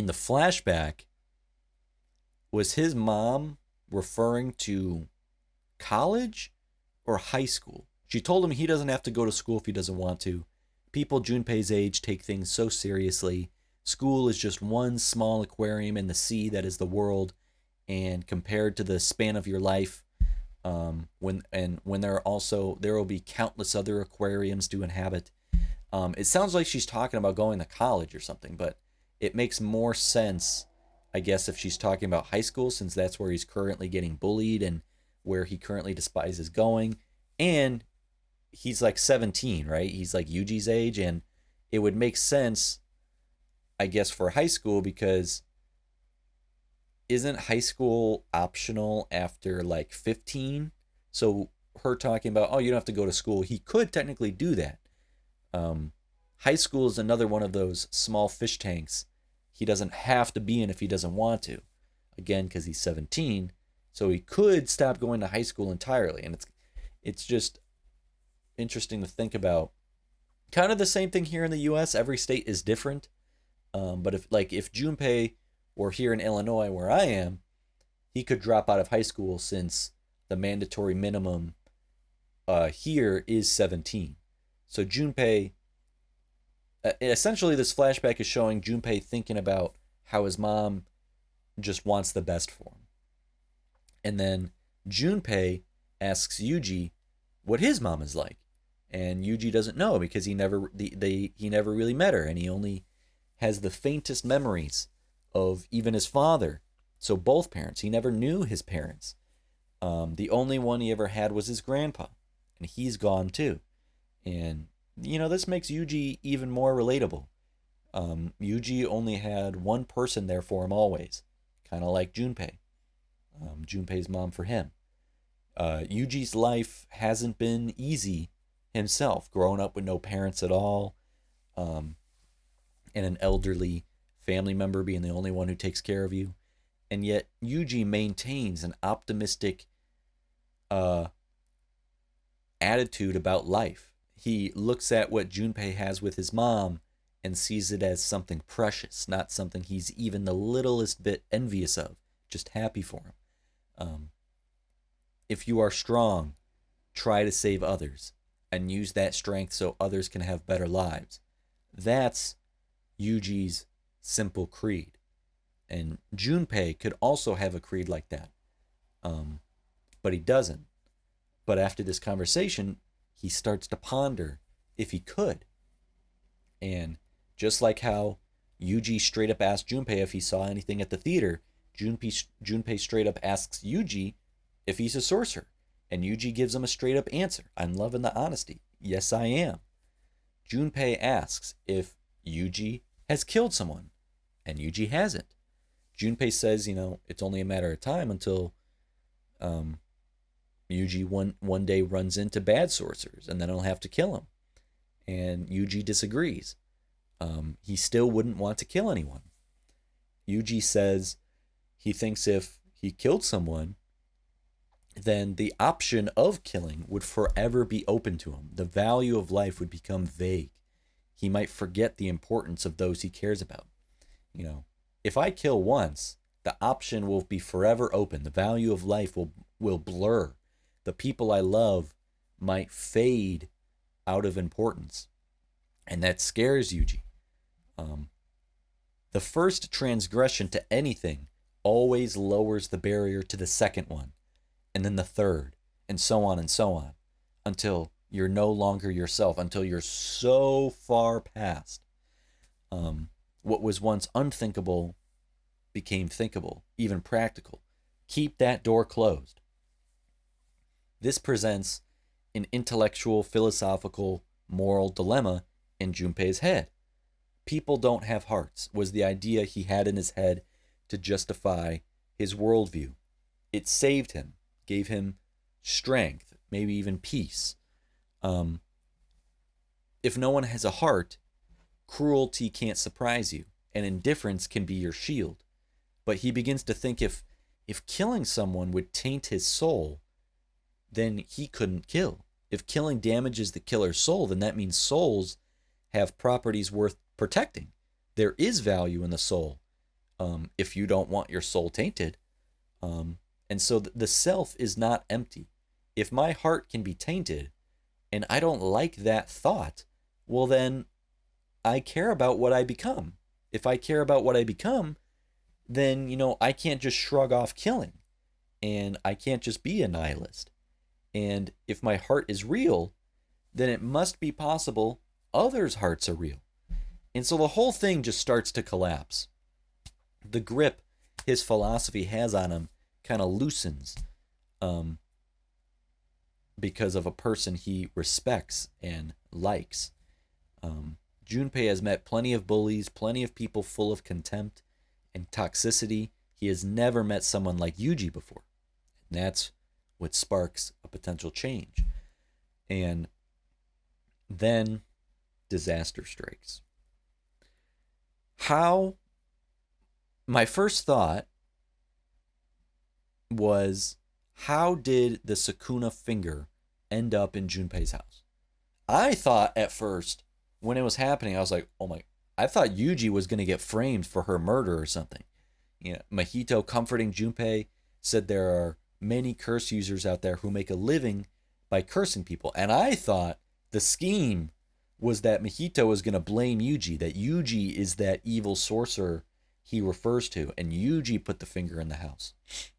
the flashback, was his mom referring to college or high school? She told him he doesn't have to go to school if he doesn't want to. People Junpei's age take things so seriously. School is just one small aquarium in the sea that is the world, and compared to the span of your life, when there will be countless other aquariums to inhabit. It sounds like she's talking about going to college or something, but it makes more sense, I guess, if she's talking about high school, since that's where he's currently getting bullied and where he currently despises going. And he's like 17, right? He's like Yuji's age, and it would make sense, I guess, for high school, because isn't high school optional after like 15? So her talking about, oh, you don't have to go to school, he could technically do that. High school is another one of those small fish tanks he doesn't have to be in if he doesn't want to. Again, because he's 17, so he could stop going to high school entirely. And it's just interesting to think about. Kind of the same thing here in the U.S. Every state is different. But if Junpei were here in Illinois, where I am, he could drop out of high school since the mandatory minimum here is 17. So Junpei, essentially this flashback is showing Junpei thinking about how his mom just wants the best for him. And then Junpei asks Yuji what his mom is like. And Yuji doesn't know, because he never really met her, and he only has the faintest memories of even his father. So both parents, he never knew his parents. The only one he ever had was his grandpa, and he's gone too. And this makes Yuji even more relatable. Yuji only had one person there for him always, kind of like Junpei. Junpei's mom for him. Yuji's life hasn't been easy himself, growing up with no parents at all, and an elderly family member being the only one who takes care of you. And yet Yuji maintains an optimistic attitude about life. He looks at what Junpei has with his mom and sees it as something precious, not something he's even the littlest bit envious of, just happy for him. If you are strong, try to save others and use that strength so others can have better lives. That's Yuji's simple creed. And Junpei could also have a creed like that. But he doesn't. But after this conversation, he starts to ponder if he could. And just like how Yuji straight up asked Junpei if he saw anything at the theater, Junpei straight up asks Yuji if he's a sorcerer. And Yuji gives him a straight up answer. I'm loving the honesty. Yes, I am. Junpei asks if Yuji has killed someone. And Yuji hasn't. Junpei says, it's only a matter of time until Yuji one day runs into bad sorcerers, and then he'll have to kill him. And Yuji disagrees. He still wouldn't want to kill anyone. Yuji says he thinks if he killed someone, then the option of killing would forever be open to him. The value of life would become vague. He might forget the importance of those he cares about. If I kill once, the option will be forever open. The value of life will blur. The people I love might fade out of importance. And that scares Yuji. The first transgression to anything always lowers the barrier to the second one, and then the third, and so on, until you're no longer yourself, until you're so far past. What was once unthinkable became thinkable, even practical. Keep that door closed. This presents an intellectual, philosophical, moral dilemma in Junpei's head. People don't have hearts was the idea he had in his head to justify his worldview. It saved him, gave him strength, maybe even peace. If no one has a heart, cruelty can't surprise you, and indifference can be your shield. But he begins to think if killing someone would taint his soul, then he couldn't kill. If killing damages the killer's soul, then that means souls have properties worth protecting. There is value in the soul if you don't want your soul tainted. And so the self is not empty. If my heart can be tainted and I don't like that thought, well then I care about what I become. If I care about what I become, then, I can't just shrug off killing. And I can't just be a nihilist. And if my heart is real, then it must be possible others' hearts are real. And so the whole thing just starts to collapse. The grip his philosophy has on him kind of loosens because of a person he respects and likes. Junpei has met plenty of bullies, plenty of people full of contempt and toxicity. He has never met someone like Yuji before. And that's what sparks a potential change. And then disaster strikes. My first thought was, how did the Sukuna finger end up in Junpei's house? I thought at first, when it was happening, I was like, I thought Yuji was going to get framed for her murder or something. Mahito, comforting Junpei, said there are many curse users out there who make a living by cursing people. And I thought the scheme was that Mahito was going to blame Yuji, that Yuji is that evil sorcerer he refers to, and Yuji put the finger in the house.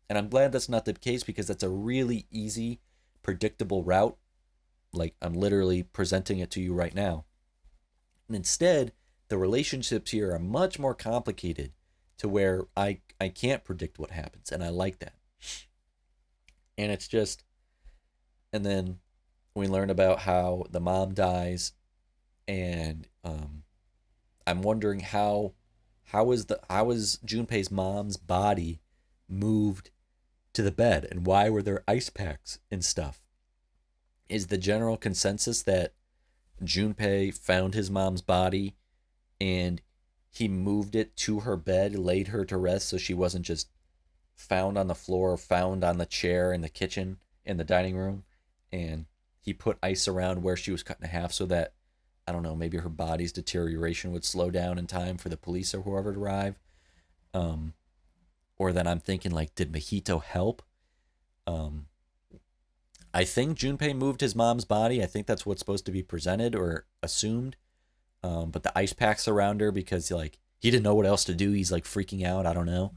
And I'm glad that's not the case, because that's a really easy, predictable route. Like, I'm literally presenting it to you right now. And instead, the relationships here are much more complicated to where I can't predict what happens, and I like that. And it's just, and then we learn about how the mom dies, and I'm wondering how is Junpei's mom's body moved to the bed, and why were there ice packs and stuff? Is the general consensus that Junpei found his mom's body and he moved it to her bed, laid her to rest, so she wasn't just found on the floor, found on the chair in the kitchen, in the dining room, and he put ice around where she was cut in half so that, I don't know, maybe her body's deterioration would slow down in time for the police or whoever to arrive. Or then I'm thinking, like, did Mahito help? I think Junpei moved his mom's body. I think that's what's supposed to be presented or assumed. But the ice packs around her because like he didn't know what else to do. He's like freaking out. I don't know.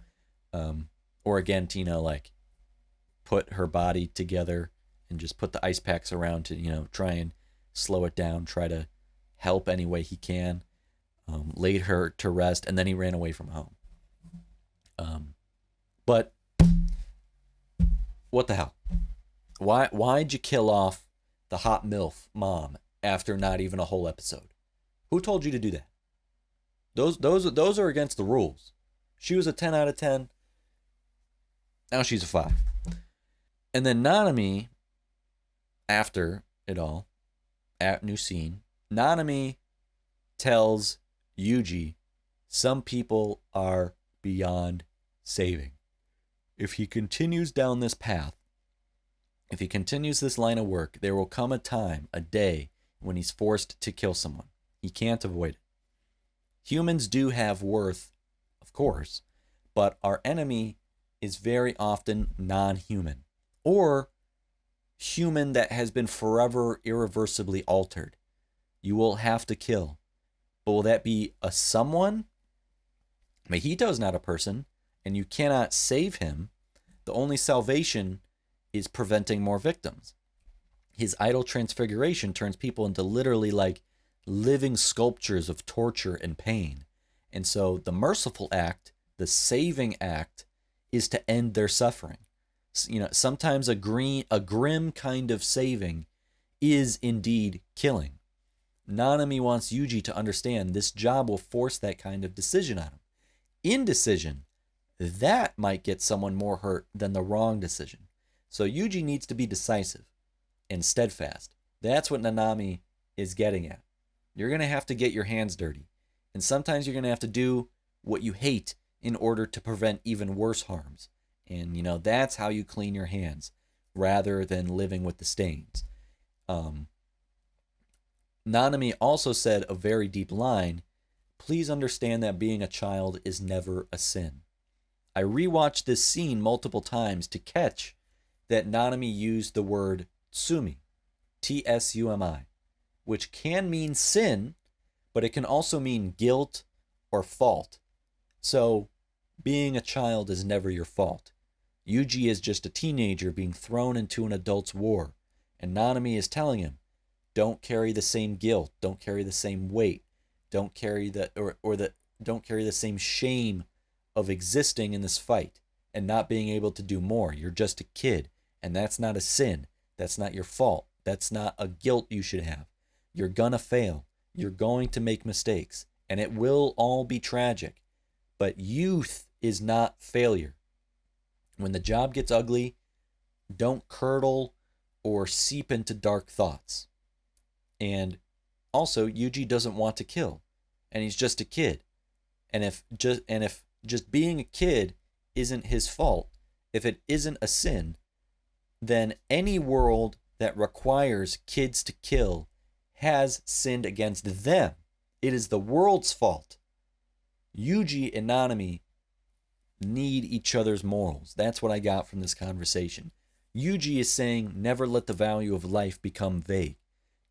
Or again, Tina like put her body together and just put the ice packs around to, try and slow it down, try to help any way he can. Laid her to rest, and then he ran away from home. But what the hell? Why'd you kill off the hot MILF mom after not even a whole episode? Who told you to do that? Those are against the rules. She was a 10 out of 10. Now she's a 5. And then Nanami, after it all, at new scene, Nanami tells Yuji, some people are beyond saving. If he continues down this path, if he continues this line of work, there will come a time, a day, when he's forced to kill someone. He can't avoid it. Humans do have worth, of course, but our enemy is very often non-human, or human that has been forever irreversibly altered. You will have to kill. But will that be a someone? Mahito's not a person, and you cannot save him. The only salvation is preventing more victims. His idle transfiguration turns people into literally like living sculptures of torture and pain. And so the merciful act, the saving act, is to end their suffering. Sometimes a grim kind of saving is indeed killing. Nanami wants Yuji to understand this job will force that kind of decision on him. Indecision, that might get someone more hurt than the wrong decision. So Yuji needs to be decisive and steadfast. That's what Nanami is getting at. You're going to have to get your hands dirty. And sometimes you're going to have to do what you hate in order to prevent even worse harms. And, that's how you clean your hands rather than living with the stains. Nanami also said a very deep line, please understand that being a child is never a sin. I rewatched this scene multiple times to catch that Nanami used the word tsumi, T-S-U-M-I, which can mean sin, but it can also mean guilt or fault. So being a child is never your fault. Yuji is just a teenager being thrown into an adult's war, and Nanami is telling him, don't carry the same guilt, don't carry the same weight, don't carry don't carry the same shame of existing in this fight and not being able to do more. You're just a kid, and that's not a sin. That's not your fault. That's not a guilt you should have. You're gonna fail. You're going to make mistakes, and it will all be tragic. But youth is not failure. When the job gets ugly, don't curdle or seep into dark thoughts. And also, Yuji doesn't want to kill, and he's just a kid. And if just being a kid isn't his fault, if it isn't a sin, then any world that requires kids to kill has sinned against them. It is the world's fault. Yuji and Nanami need each other's morals. That's what I got from this conversation. Yuji is saying, never let the value of life become vague.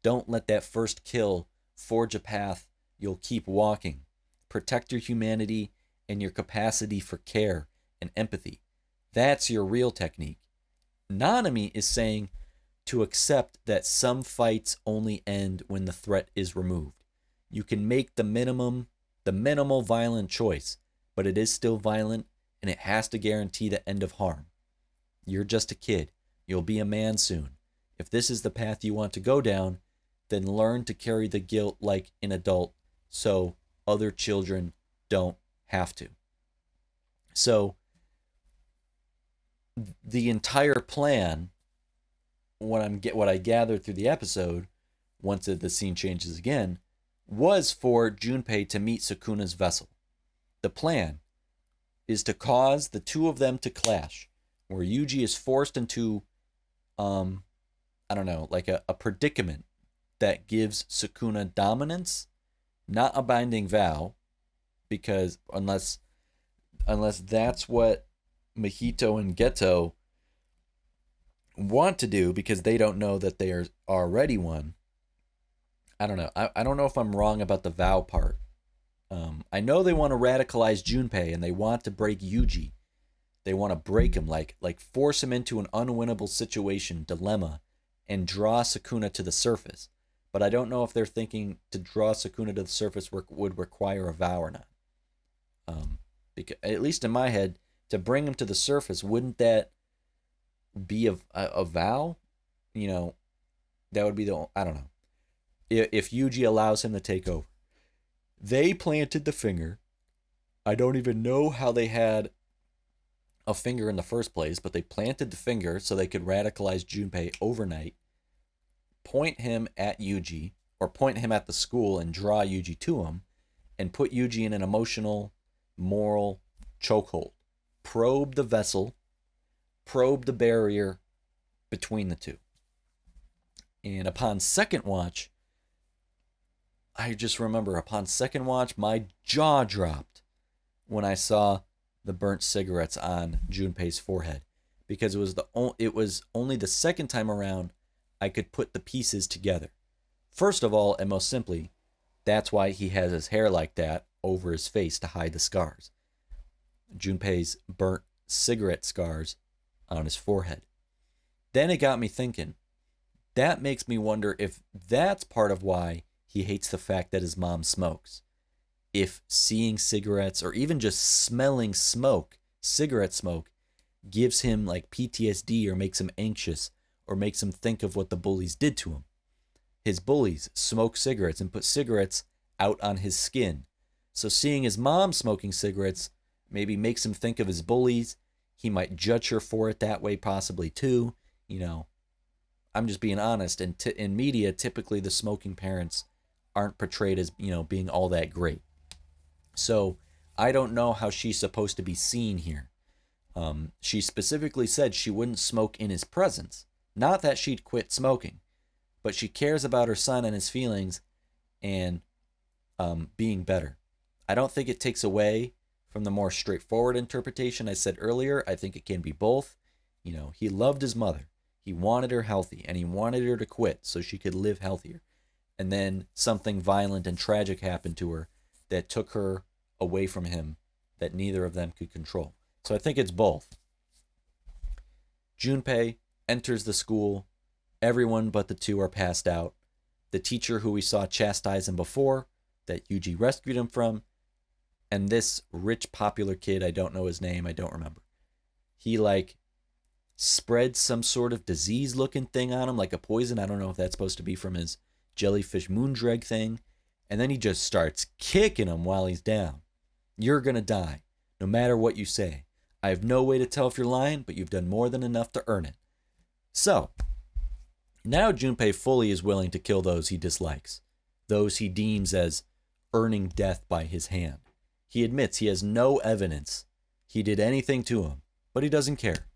Don't let that first kill forge a path you'll keep walking. Protect your humanity and your capacity for care and empathy. That's your real technique. Nanami is saying to accept that some fights only end when the threat is removed. You can make the minimal violent choice, but it is still violent, and it has to guarantee the end of harm. You're just a kid. You'll be a man soon. If this is the path you want to go down, then learn to carry the guilt like an adult so other children don't have to. So the entire plan, what I gathered through the episode, once the scene changes again, was for Junpei to meet Sukuna's vessel. The plan is to cause the two of them to clash, where Yuji is forced into, like a predicament that gives Sukuna dominance, not a binding vow, because unless that's what Mahito and Geto want to do because they don't know that they are already one. I don't know. I don't know if I'm wrong about the vow part. I know they want to radicalize Junpei and they want to break Yuji. They want to break him, like force him into an unwinnable situation, dilemma, and draw Sukuna to the surface. But I don't know if they're thinking to draw Sukuna to the surface would require a vow or not. Because, at least in my head, to bring him to the surface, wouldn't that be a vow? You know, that would be I don't know. If Yuji allows him to take over. They planted the finger. I don't even know how they had a finger in the first place, but they planted the finger so they could radicalize Junpei overnight, point him at Yuji, or point him at the school and draw Yuji to him, and put Yuji in an emotional, moral chokehold. Probe the vessel, probe the barrier between the two. And upon second watch, I just remember upon second watch, my jaw dropped when I saw the burnt cigarettes on Junpei's forehead, because it was only the second time around I could put the pieces together. First of all, and most simply, that's why he has his hair like that over his face to hide the scars. Junpei's burnt cigarette scars on his forehead. Then it got me thinking. That makes me wonder if that's part of why he hates the fact that his mom smokes. If seeing cigarettes or even just smelling smoke, cigarette smoke, gives him like PTSD or makes him anxious or makes him think of what the bullies did to him. His bullies smoke cigarettes and put cigarettes out on his skin. So seeing his mom smoking cigarettes maybe makes him think of his bullies. He might judge her for it that way possibly too. You know, I'm just being honest. And in media, typically the smoking parents aren't portrayed as, you know, being all that great. So I don't know how she's supposed to be seen here. She specifically said she wouldn't smoke in his presence. Not that she'd quit smoking, but she cares about her son and his feelings and being better. I don't think it takes away from the more straightforward interpretation I said earlier. I think it can be both. You know, he loved his mother. He wanted her healthy, and he wanted her to quit so she could live healthier. And then something violent and tragic happened to her that took her away from him that neither of them could control. So I think it's both. Junpei enters the school. Everyone but the two are passed out. The teacher who we saw chastise him before, that Yuji rescued him from, and this rich popular kid, I don't know his name, I don't remember. He like spread some sort of disease looking thing on him, like a poison. I don't know if that's supposed to be from his jellyfish moondrag thing. And then he just starts kicking him while he's down. You're gonna die, no matter what you say. I have no way to tell if you're lying, but you've done more than enough to earn it. So, now Junpei fully is willing to kill those he dislikes, those he deems as earning death by his hand. He admits he has no evidence he did anything to him, but he doesn't care.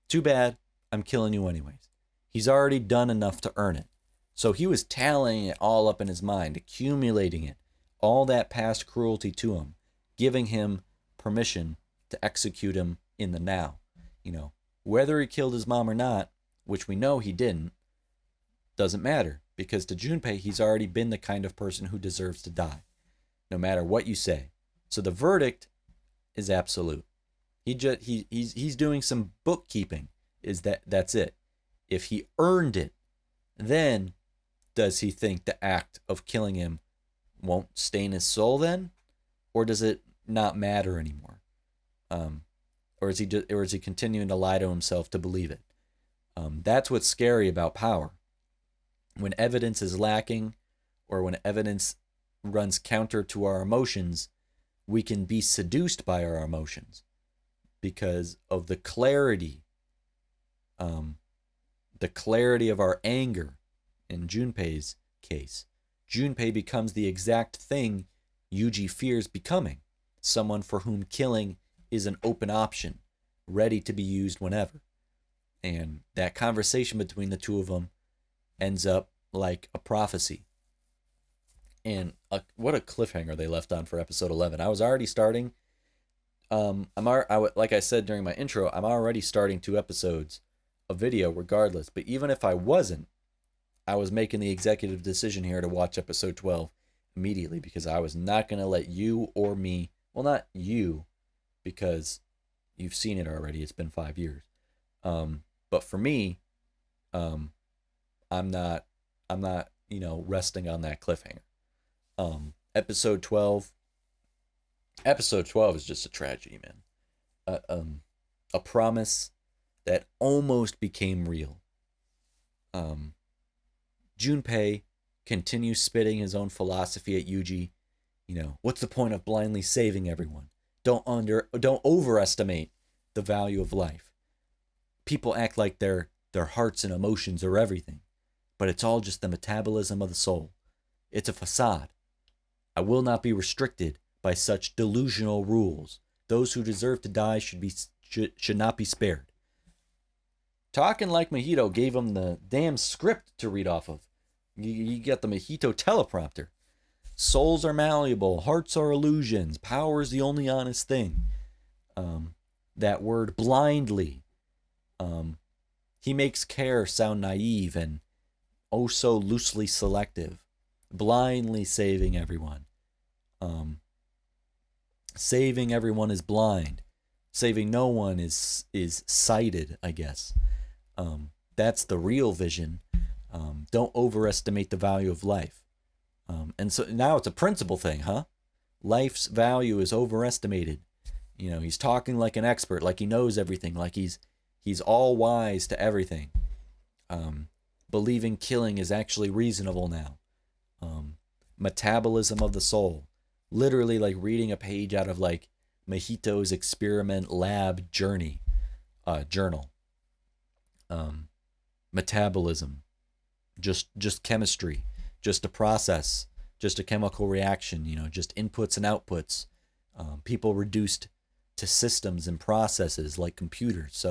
Too bad, I'm killing you anyways. He's already done enough to earn it. So he was tallying it all up in his mind, accumulating it, all that past cruelty to him, giving him permission to execute him in the now. You know, whether he killed his mom or not, which we know he didn't, doesn't matter, because to Junpei, he's already been the kind of person who deserves to die, no matter what you say. So the verdict is absolute. He's doing some bookkeeping. That's it. If he earned it, then does he think the act of killing him won't stain his soul then? Or does it not matter anymore? Or is he continuing to lie to himself to believe it? That's what's scary about power. When evidence is lacking, or when evidence runs counter to our emotions, we can be seduced by our emotions because of the clarity of our anger. In Junpei's case, Junpei becomes the exact thing Yuji fears becoming, someone for whom killing is an open option, ready to be used whenever. And that conversation between the two of them ends up like a prophecy. And what a cliffhanger they left on for episode 11. I was already starting. Like I said during my intro, I'm already starting 2 episodes a video regardless. But even if I wasn't, I was making the executive decision here to watch episode 12 immediately, because I was not going to let you or me, well, not you, because you've seen it already. It's been 5 years. But for me, I'm not, resting on that cliffhanger. Episode 12 is just a tragedy, man. A promise that almost became real. Junpei continues spitting his own philosophy at Yuji. What's the point of blindly saving everyone? Don't overestimate the value of life. People act like their hearts and emotions are everything, but it's all just the metabolism of the soul. It's a facade. I will not be restricted by such delusional rules. Those who deserve to die should not be spared. Talking like Mahito gave him the damn script to read off of. You got the Mahito teleprompter. Souls are malleable. Hearts are illusions. Power is the only honest thing. That word blindly. He makes care sound naive and oh so loosely selective. Blindly saving everyone. Saving everyone is blind. Saving no one is sighted, I guess. That's the real vision. Don't overestimate the value of life. And so now it's a principle thing, huh? Life's value is overestimated. He's talking like an expert, like he knows everything, like he's all wise to everything. Believing killing is actually reasonable now. Metabolism of the soul. Literally like reading a page out of like Mahito's experiment lab journal. Metabolism. Just chemistry. Just a process. Just a chemical reaction. Just inputs and outputs. People reduced to systems and processes like computers.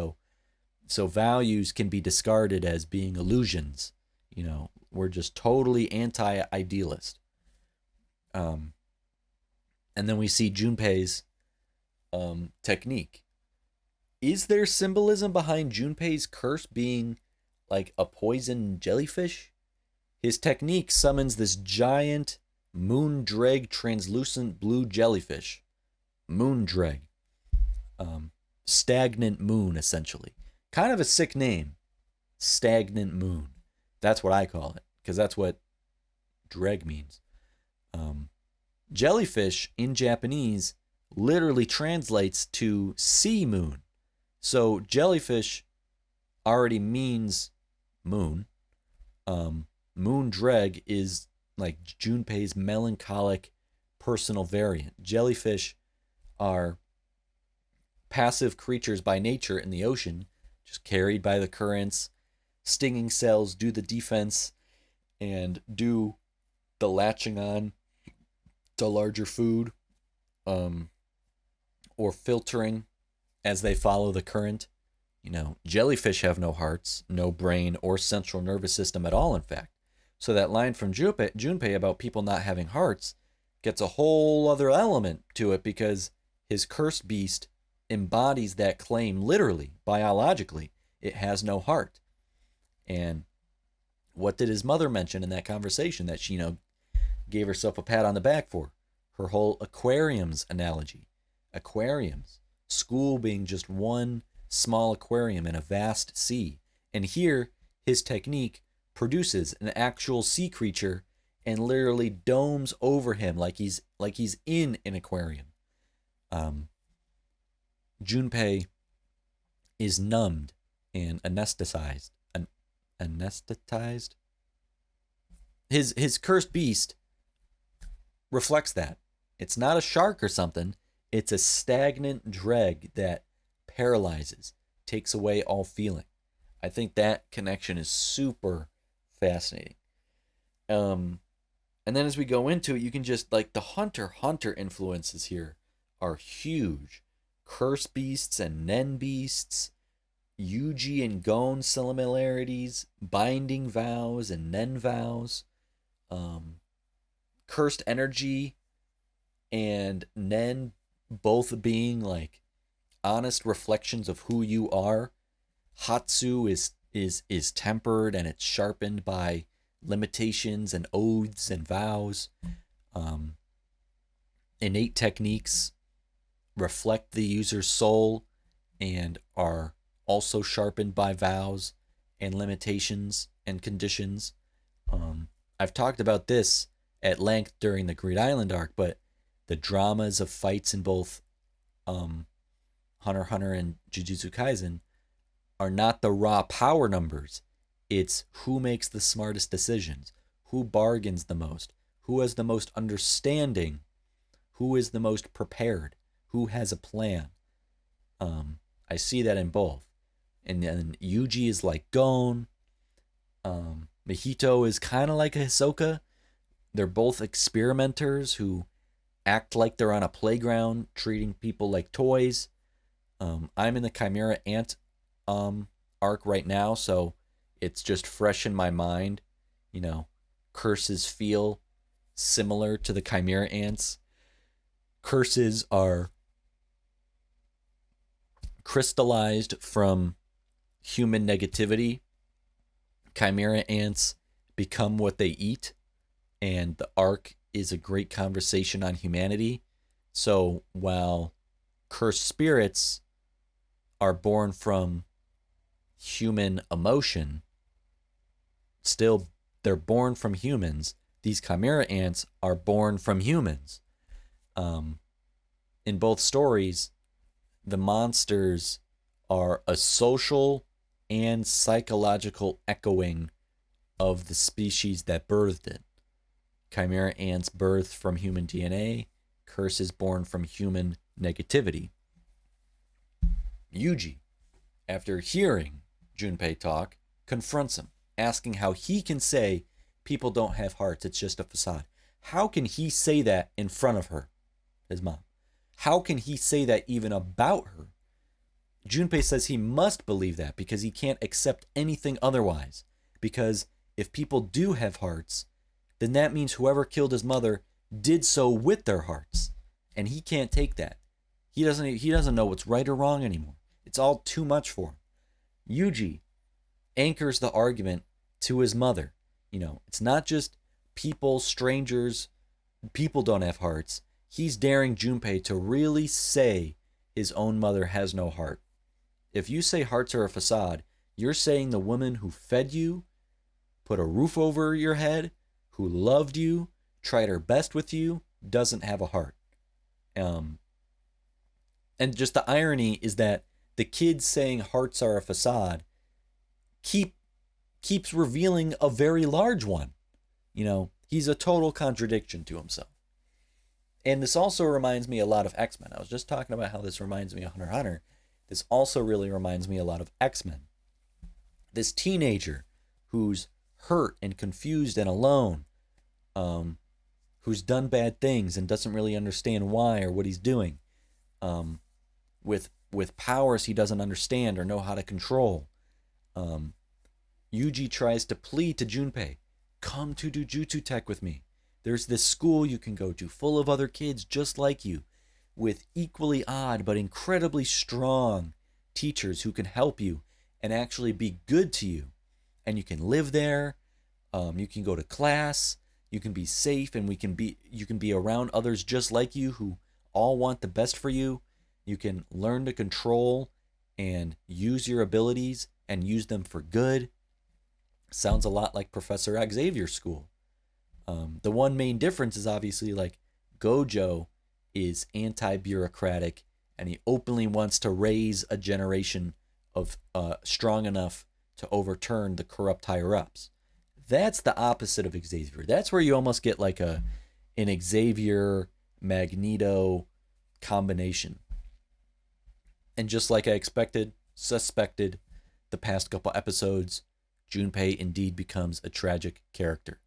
So values can be discarded as being illusions. We're just totally anti-idealist. And then we see Junpei's technique. Is there symbolism behind Junpei's curse being like a poison jellyfish? His technique summons this giant moondrag translucent blue jellyfish. Moondrag. Stagnant moon, essentially. Kind of a sick name. Stagnant moon. That's what I call it, because that's what dreg means. Jellyfish in Japanese literally translates to sea moon. So jellyfish already means moon. Moondrag is like Junpei's melancholic personal variant. Jellyfish are passive creatures by nature in the ocean, just carried by the currents. Stinging cells do the defense and do the latching on to larger food, or filtering as they follow the current. Jellyfish have no hearts, no brain, or central nervous system at all, in fact. So that line from Junpei about people not having hearts gets a whole other element to it, because his cursed beast embodies that claim literally, biologically. It has no heart. And what did his mother mention in that conversation that she, gave herself a pat on the back for? Her whole aquariums analogy. Aquariums. School being just one small aquarium in a vast sea. And here, his technique produces an actual sea creature and literally domes over him like he's in an aquarium. Junpei is numbed and anesthetized. Anesthetized? His cursed beast reflects that. It's not a shark or something. It's a stagnant dreg that paralyzes, takes away all feeling. I think that connection is super fascinating. And then as we go into it, you can just, like, the Hunter influences here are huge. Curse beasts and nen beasts, Yuji and Gon similarities, binding vows and nen vows, cursed energy and nen both being like honest reflections of who you are. Hatsu is tempered and it's sharpened by limitations and oaths and vows. Innate techniques reflect the user's soul and are also sharpened by vows and limitations and conditions. I've talked about this at length during the Greed Island arc, but the dramas of fights in both Hunter x Hunter and Jujutsu Kaisen are not the raw power numbers. It's who makes the smartest decisions, who bargains the most, who has the most understanding, who is the most prepared, who has a plan. I see that in both. And then Yuji is like Gon. Mahito is kind of like a Hisoka. They're both experimenters who act like they're on a playground, treating people like toys. I'm in the Chimera Ant arc right now, so it's just fresh in my mind. You know, curses feel similar to the Chimera Ants. Curses are crystallized from human negativity. Chimera ants become what they eat, and the arc is a great conversation on humanity. So while cursed spirits are born from human emotion, still they're born from humans. These chimera ants are born from humans. In both stories, the monsters are a social and psychological echoing of the species that birthed it. Chimera ants birthed from human DNA, curses born from human negativity. Yuji, after hearing Junpei talk, confronts him, asking how he can say people don't have hearts, it's just a facade. How can he say that in front of her, his mom? How can he say that even about her? Junpei says he must believe that because he can't accept anything otherwise. Because if people do have hearts, then that means whoever killed his mother did so with their hearts. And he can't take that. He doesn't know what's right or wrong anymore. It's all too much for him. Yuji anchors the argument to his mother. You know, it's not just people, strangers, people don't have hearts. He's daring Junpei to really say his own mother has no heart. If you say hearts are a facade, you're saying the woman who fed you, put a roof over your head, who loved you, tried her best with you, doesn't have a heart. And just the irony is that the kid saying hearts are a facade keeps revealing a very large one. You know, he's a total contradiction to himself. And this also reminds me a lot of X-Men. I was just talking about how this reminds me of Hunter x Hunter. This also really reminds me a lot of X-Men. This teenager who's hurt and confused and alone, who's done bad things and doesn't really understand why or what he's doing, with powers he doesn't understand or know how to control. Yuji tries to plead to Junpei, come to Jujutsu Tech with me. There's this school you can go to full of other kids just like you, with equally odd but incredibly strong teachers who can help you and actually be good to you. And you can live there, you can go to class, you can be safe, and you can be around others just like you who all want the best for you. You can learn to control and use your abilities and use them for good. Sounds a lot like Professor Xavier's school. The one main difference is obviously like Gojo is anti-bureaucratic and he openly wants to raise a generation of strong enough to overturn the corrupt higher-ups. That's the opposite of Xavier. That's where you almost get like an Xavier Magneto combination. And just like I suspected the past couple episodes, Junpei indeed becomes a tragic character,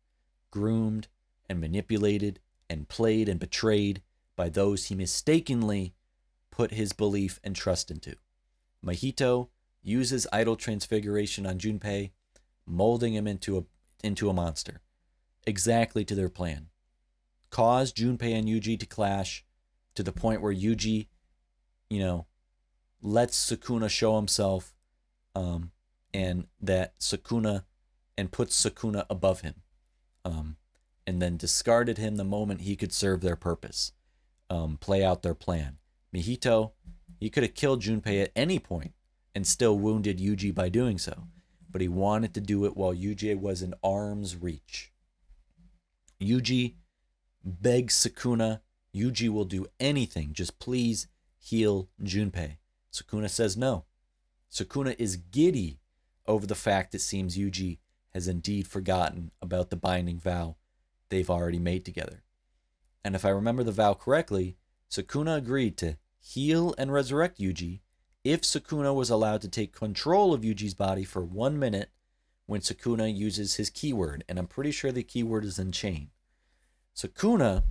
groomed and manipulated and played and betrayed by those he mistakenly put his belief and trust into. Mahito uses Idle Transfiguration on Junpei, molding him into a monster, exactly to their plan. Cause Junpei and Yuji to clash to the point where Yuji, lets Sukuna show himself and that Sukuna, and puts Sukuna above him, and then discarded him the moment he could serve their purpose, play out their plan. Mahito, he could have killed Junpei at any point and still wounded Yuji by doing so, but he wanted to do it while Yuji was in arm's reach. Yuji begs Sukuna, Yuji will do anything, just please heal Junpei. Sukuna says no. Sukuna is giddy over the fact it seems Yuji has indeed forgotten about the binding vow they've already made together. And if I remember the vow correctly, Sukuna agreed to heal and resurrect Yuji if Sukuna was allowed to take control of Yuji's body for 1 minute when Sukuna uses his keyword, and I'm pretty sure the keyword is Unchain. Sukuna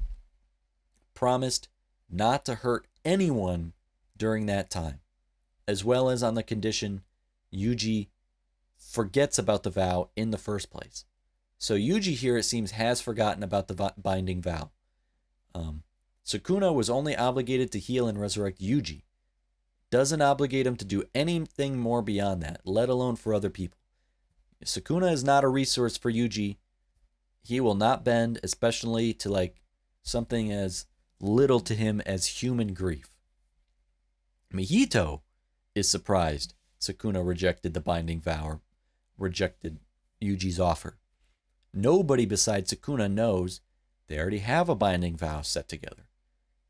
promised not to hurt anyone during that time, as well as on the condition Yuji forgets about the vow in the first place. So Yuji here, it seems, has forgotten about the binding vow. Sukuna was only obligated to heal and resurrect Yuji. Doesn't obligate him to do anything more beyond that, let alone for other people. Sukuna is not a resource for Yuji. He will not bend, especially to like something as little to him as human grief. Mahito is surprised Sukuna rejected the binding vow, or rejected Yuji's offer. Nobody besides Sukuna knows they already have a binding vow set together.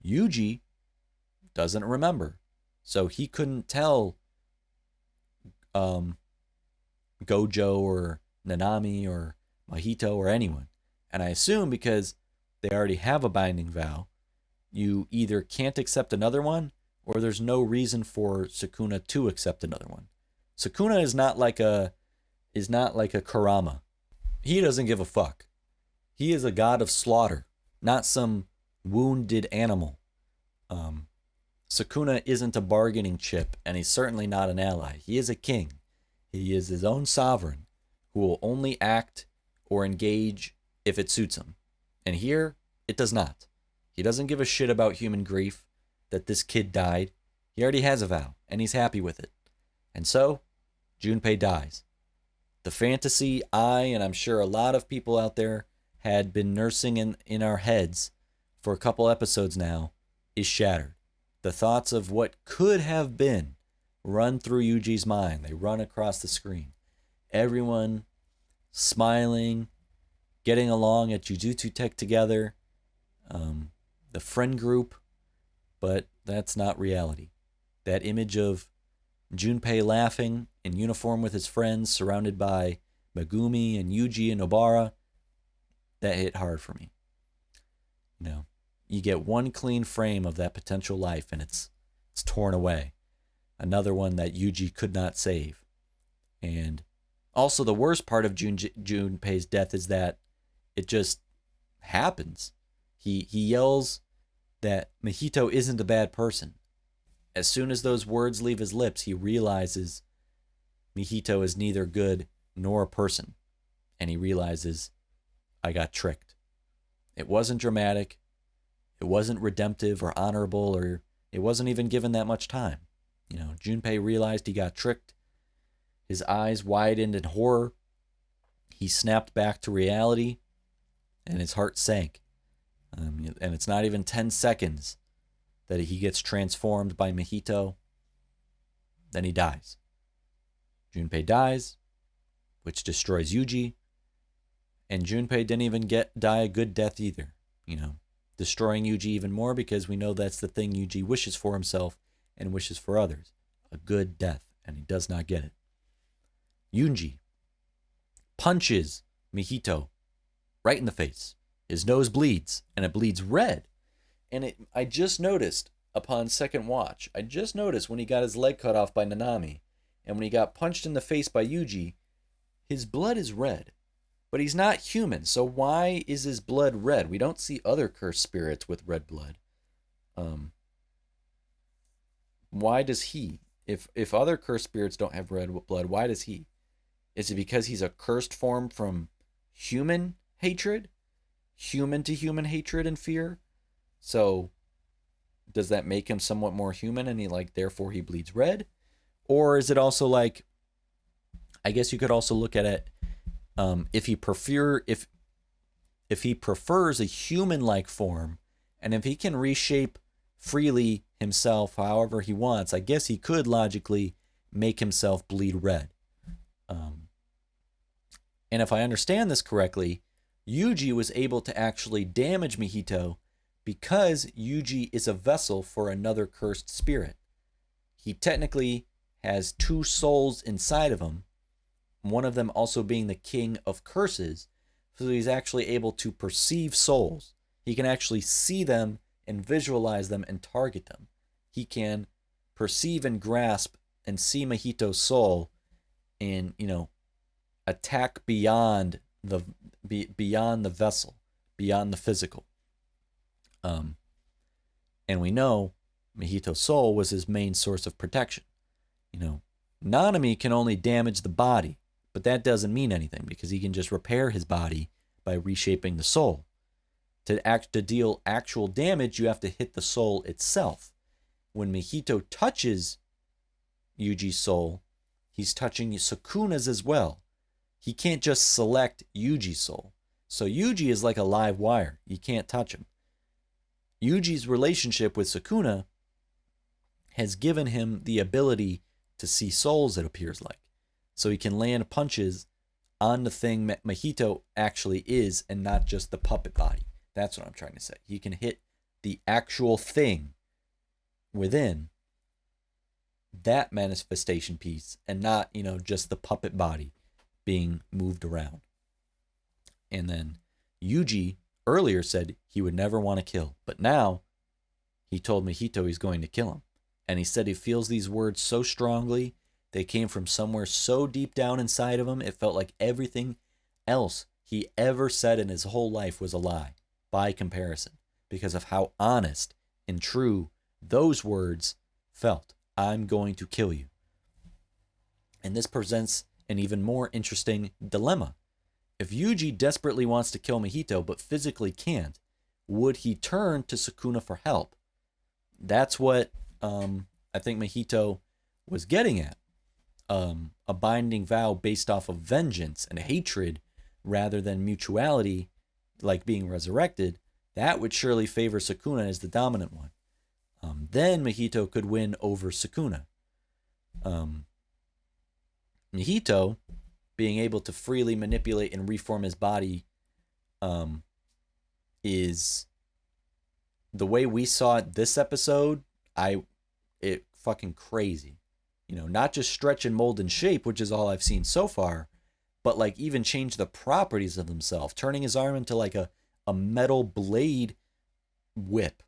Yuji doesn't remember, so he couldn't tell Gojo or Nanami or Mahito or anyone. And I assume because they already have a binding vow, you either can't accept another one, or there's no reason for Sukuna to accept another one. Sukuna is not like a Kurama. He doesn't give a fuck. He is a god of slaughter, not some wounded animal. Sukuna isn't a bargaining chip, and he's certainly not an ally. He is a king. He is his own sovereign, who will only act or engage if it suits him. And here, it does not. He doesn't give a shit about human grief, that this kid died. He already has a vow, and he's happy with it. And so, Junpei dies. The fantasy and I'm sure a lot of people out there had been nursing in our heads for a couple episodes now is shattered. The thoughts of what could have been run through Yuji's mind. They run across the screen. Everyone smiling, getting along at Jujutsu Tech together, the friend group, but that's not reality. That image of Junpei laughing in uniform with his friends, surrounded by Megumi and Yuji and Obara, that hit hard for me. You know, you get one clean frame of that potential life and it's torn away. Another one that Yuji could not save. And also the worst part of Junpei's death is that it just happens. He yells that Mahito isn't a bad person. As soon as those words leave his lips, he realizes Mahito is neither good nor a person. And he realizes, I got tricked. It wasn't dramatic. It wasn't redemptive or honorable, or it wasn't even given that much time. You know, Junpei realized he got tricked. His eyes widened in horror. He snapped back to reality, and his heart sank. And it's not even 10 seconds that he gets transformed by Mahito. Then he dies. Junpei dies, which destroys Yuji. And Junpei didn't even die a good death either. You know, destroying Yuji even more, because we know that's the thing Yuji wishes for himself and wishes for others. A good death. And he does not get it. Yuji punches Mahito right in the face. His nose bleeds, and it bleeds red. And I just noticed upon second watch, I just noticed when he got his leg cut off by Nanami, and when he got punched in the face by Yuji, his blood is red. But he's not human, so why is his blood red? We don't see other cursed spirits with red blood. Why does he? If other cursed spirits don't have red blood, why does he? Is it because he's a cursed form from human hatred? Human to human hatred and fear? So does that make him somewhat more human, and therefore he bleeds red? Or is it also like I guess you could also look at it if he prefers a human-like form, and if he can reshape freely himself however he wants, I guess he could logically make himself bleed red. And if I understand this correctly, Yuji was able to actually damage Mahito because Yuji is a vessel for another cursed spirit. He technically has two souls inside of him, one of them also being the king of curses, so he's actually able to perceive souls. He can actually see them and visualize them and target them. He can perceive and grasp and see Mahito's soul and, attack beyond the vessel, beyond the physical. And we know Mahito's soul was his main source of protection. Nanami can only damage the body, but that doesn't mean anything because he can just repair his body by reshaping the soul. To deal actual damage, you have to hit the soul itself. When Mahito touches Yuji's soul, he's touching Sukuna's as well. He can't just select Yuji's soul. So Yuji is like a live wire. You can't touch him. Yuji's relationship with Sukuna has given him the ability to see souls, it appears like. So he can land punches on the thing that Mahito actually is and not just the puppet body. That's what I'm trying to say. He can hit the actual thing within that manifestation piece and not, just the puppet body being moved around. And then Yuji earlier said he would never want to kill, but now he told Mahito he's going to kill him. And he said he feels these words so strongly, they came from somewhere so deep down inside of him, it felt like everything else he ever said in his whole life was a lie by comparison, because of how honest and true those words felt. I'm going to kill you. And this presents an even more interesting dilemma. If Yuji desperately wants to kill Mahito but physically can't, would he turn to Sukuna for help? That's what I think Mahito was getting at. A binding vow based off of vengeance and hatred rather than mutuality, like being resurrected, that would surely favor Sukuna as the dominant one. Then Mahito could win over Sukuna. Mahito, being able to freely manipulate and reform his body, is the way we saw it this episode. It fucking crazy. Not just stretch and mold and shape, which is all I've seen so far, but like even change the properties of himself, turning his arm into like a metal blade whip,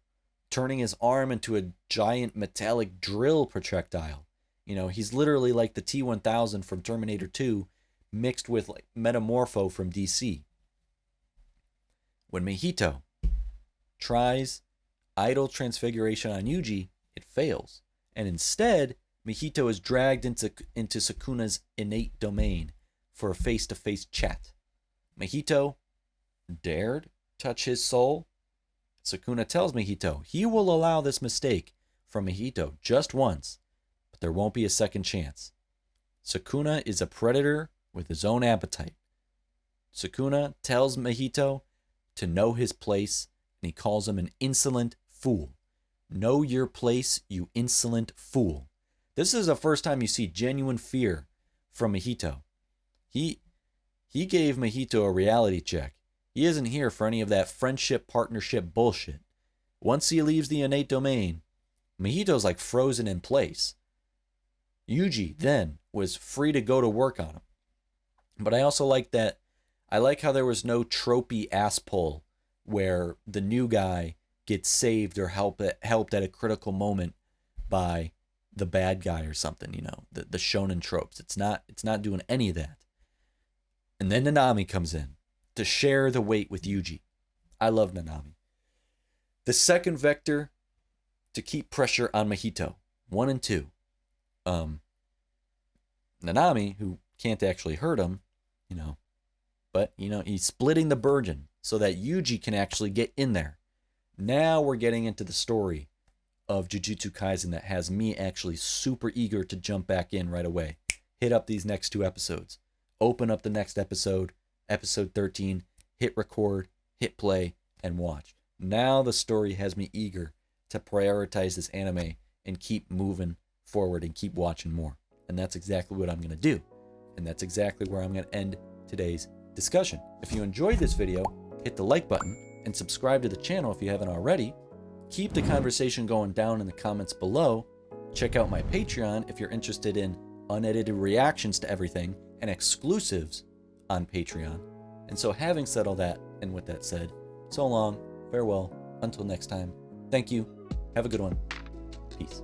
turning his arm into a giant metallic drill projectile. He's literally like the T-1000 from Terminator 2 mixed with like Metamorpho from DC. When Mahito tries Idle Transfiguration on Yuji, it fails. And instead, Mahito is dragged into Sukuna's innate domain for a face-to-face chat. Mahito dared touch his soul. Sukuna tells Mahito he will allow this mistake from Mahito just once, but there won't be a second chance. Sukuna is a predator with his own appetite. Sukuna tells Mahito to know his place, and he calls him an insolent fool. Know your place, you insolent fool. This is the first time you see genuine fear from Mahito. He gave Mahito a reality check. He isn't here for any of that friendship, partnership bullshit. Once he leaves the innate domain, Mahito's like frozen in place. Yuji then was free to go to work on him. But I also like that. I like how there was no tropey ass pull where the new guy gets saved or helped at a critical moment by the bad guy or something, the shonen tropes. It's not doing any of that. And then Nanami comes in to share the weight with Yuji. I love Nanami. The second vector to keep pressure on Mahito, 1 and 2. Nanami, who can't actually hurt him, but he's splitting the burden so that Yuji can actually get in there. Now we're getting into the story of Jujutsu Kaisen that has me actually super eager to jump back in right away. hit up these next 2 episodes. Open up the next episode, episode 13, hit record, hit play, and watch. Now the story has me eager to prioritize this anime and keep moving forward and keep watching more. And that's exactly what I'm going to do. And that's exactly where I'm going to end today's discussion. If you enjoyed this video, hit the like button and subscribe to the channel if you haven't already. Keep the conversation going down in the comments below. Check out my Patreon if you're interested in unedited reactions to everything and exclusives on Patreon. And so having said all that, and with that said, so long, farewell, until next time. Thank you. Have a good one. Peace.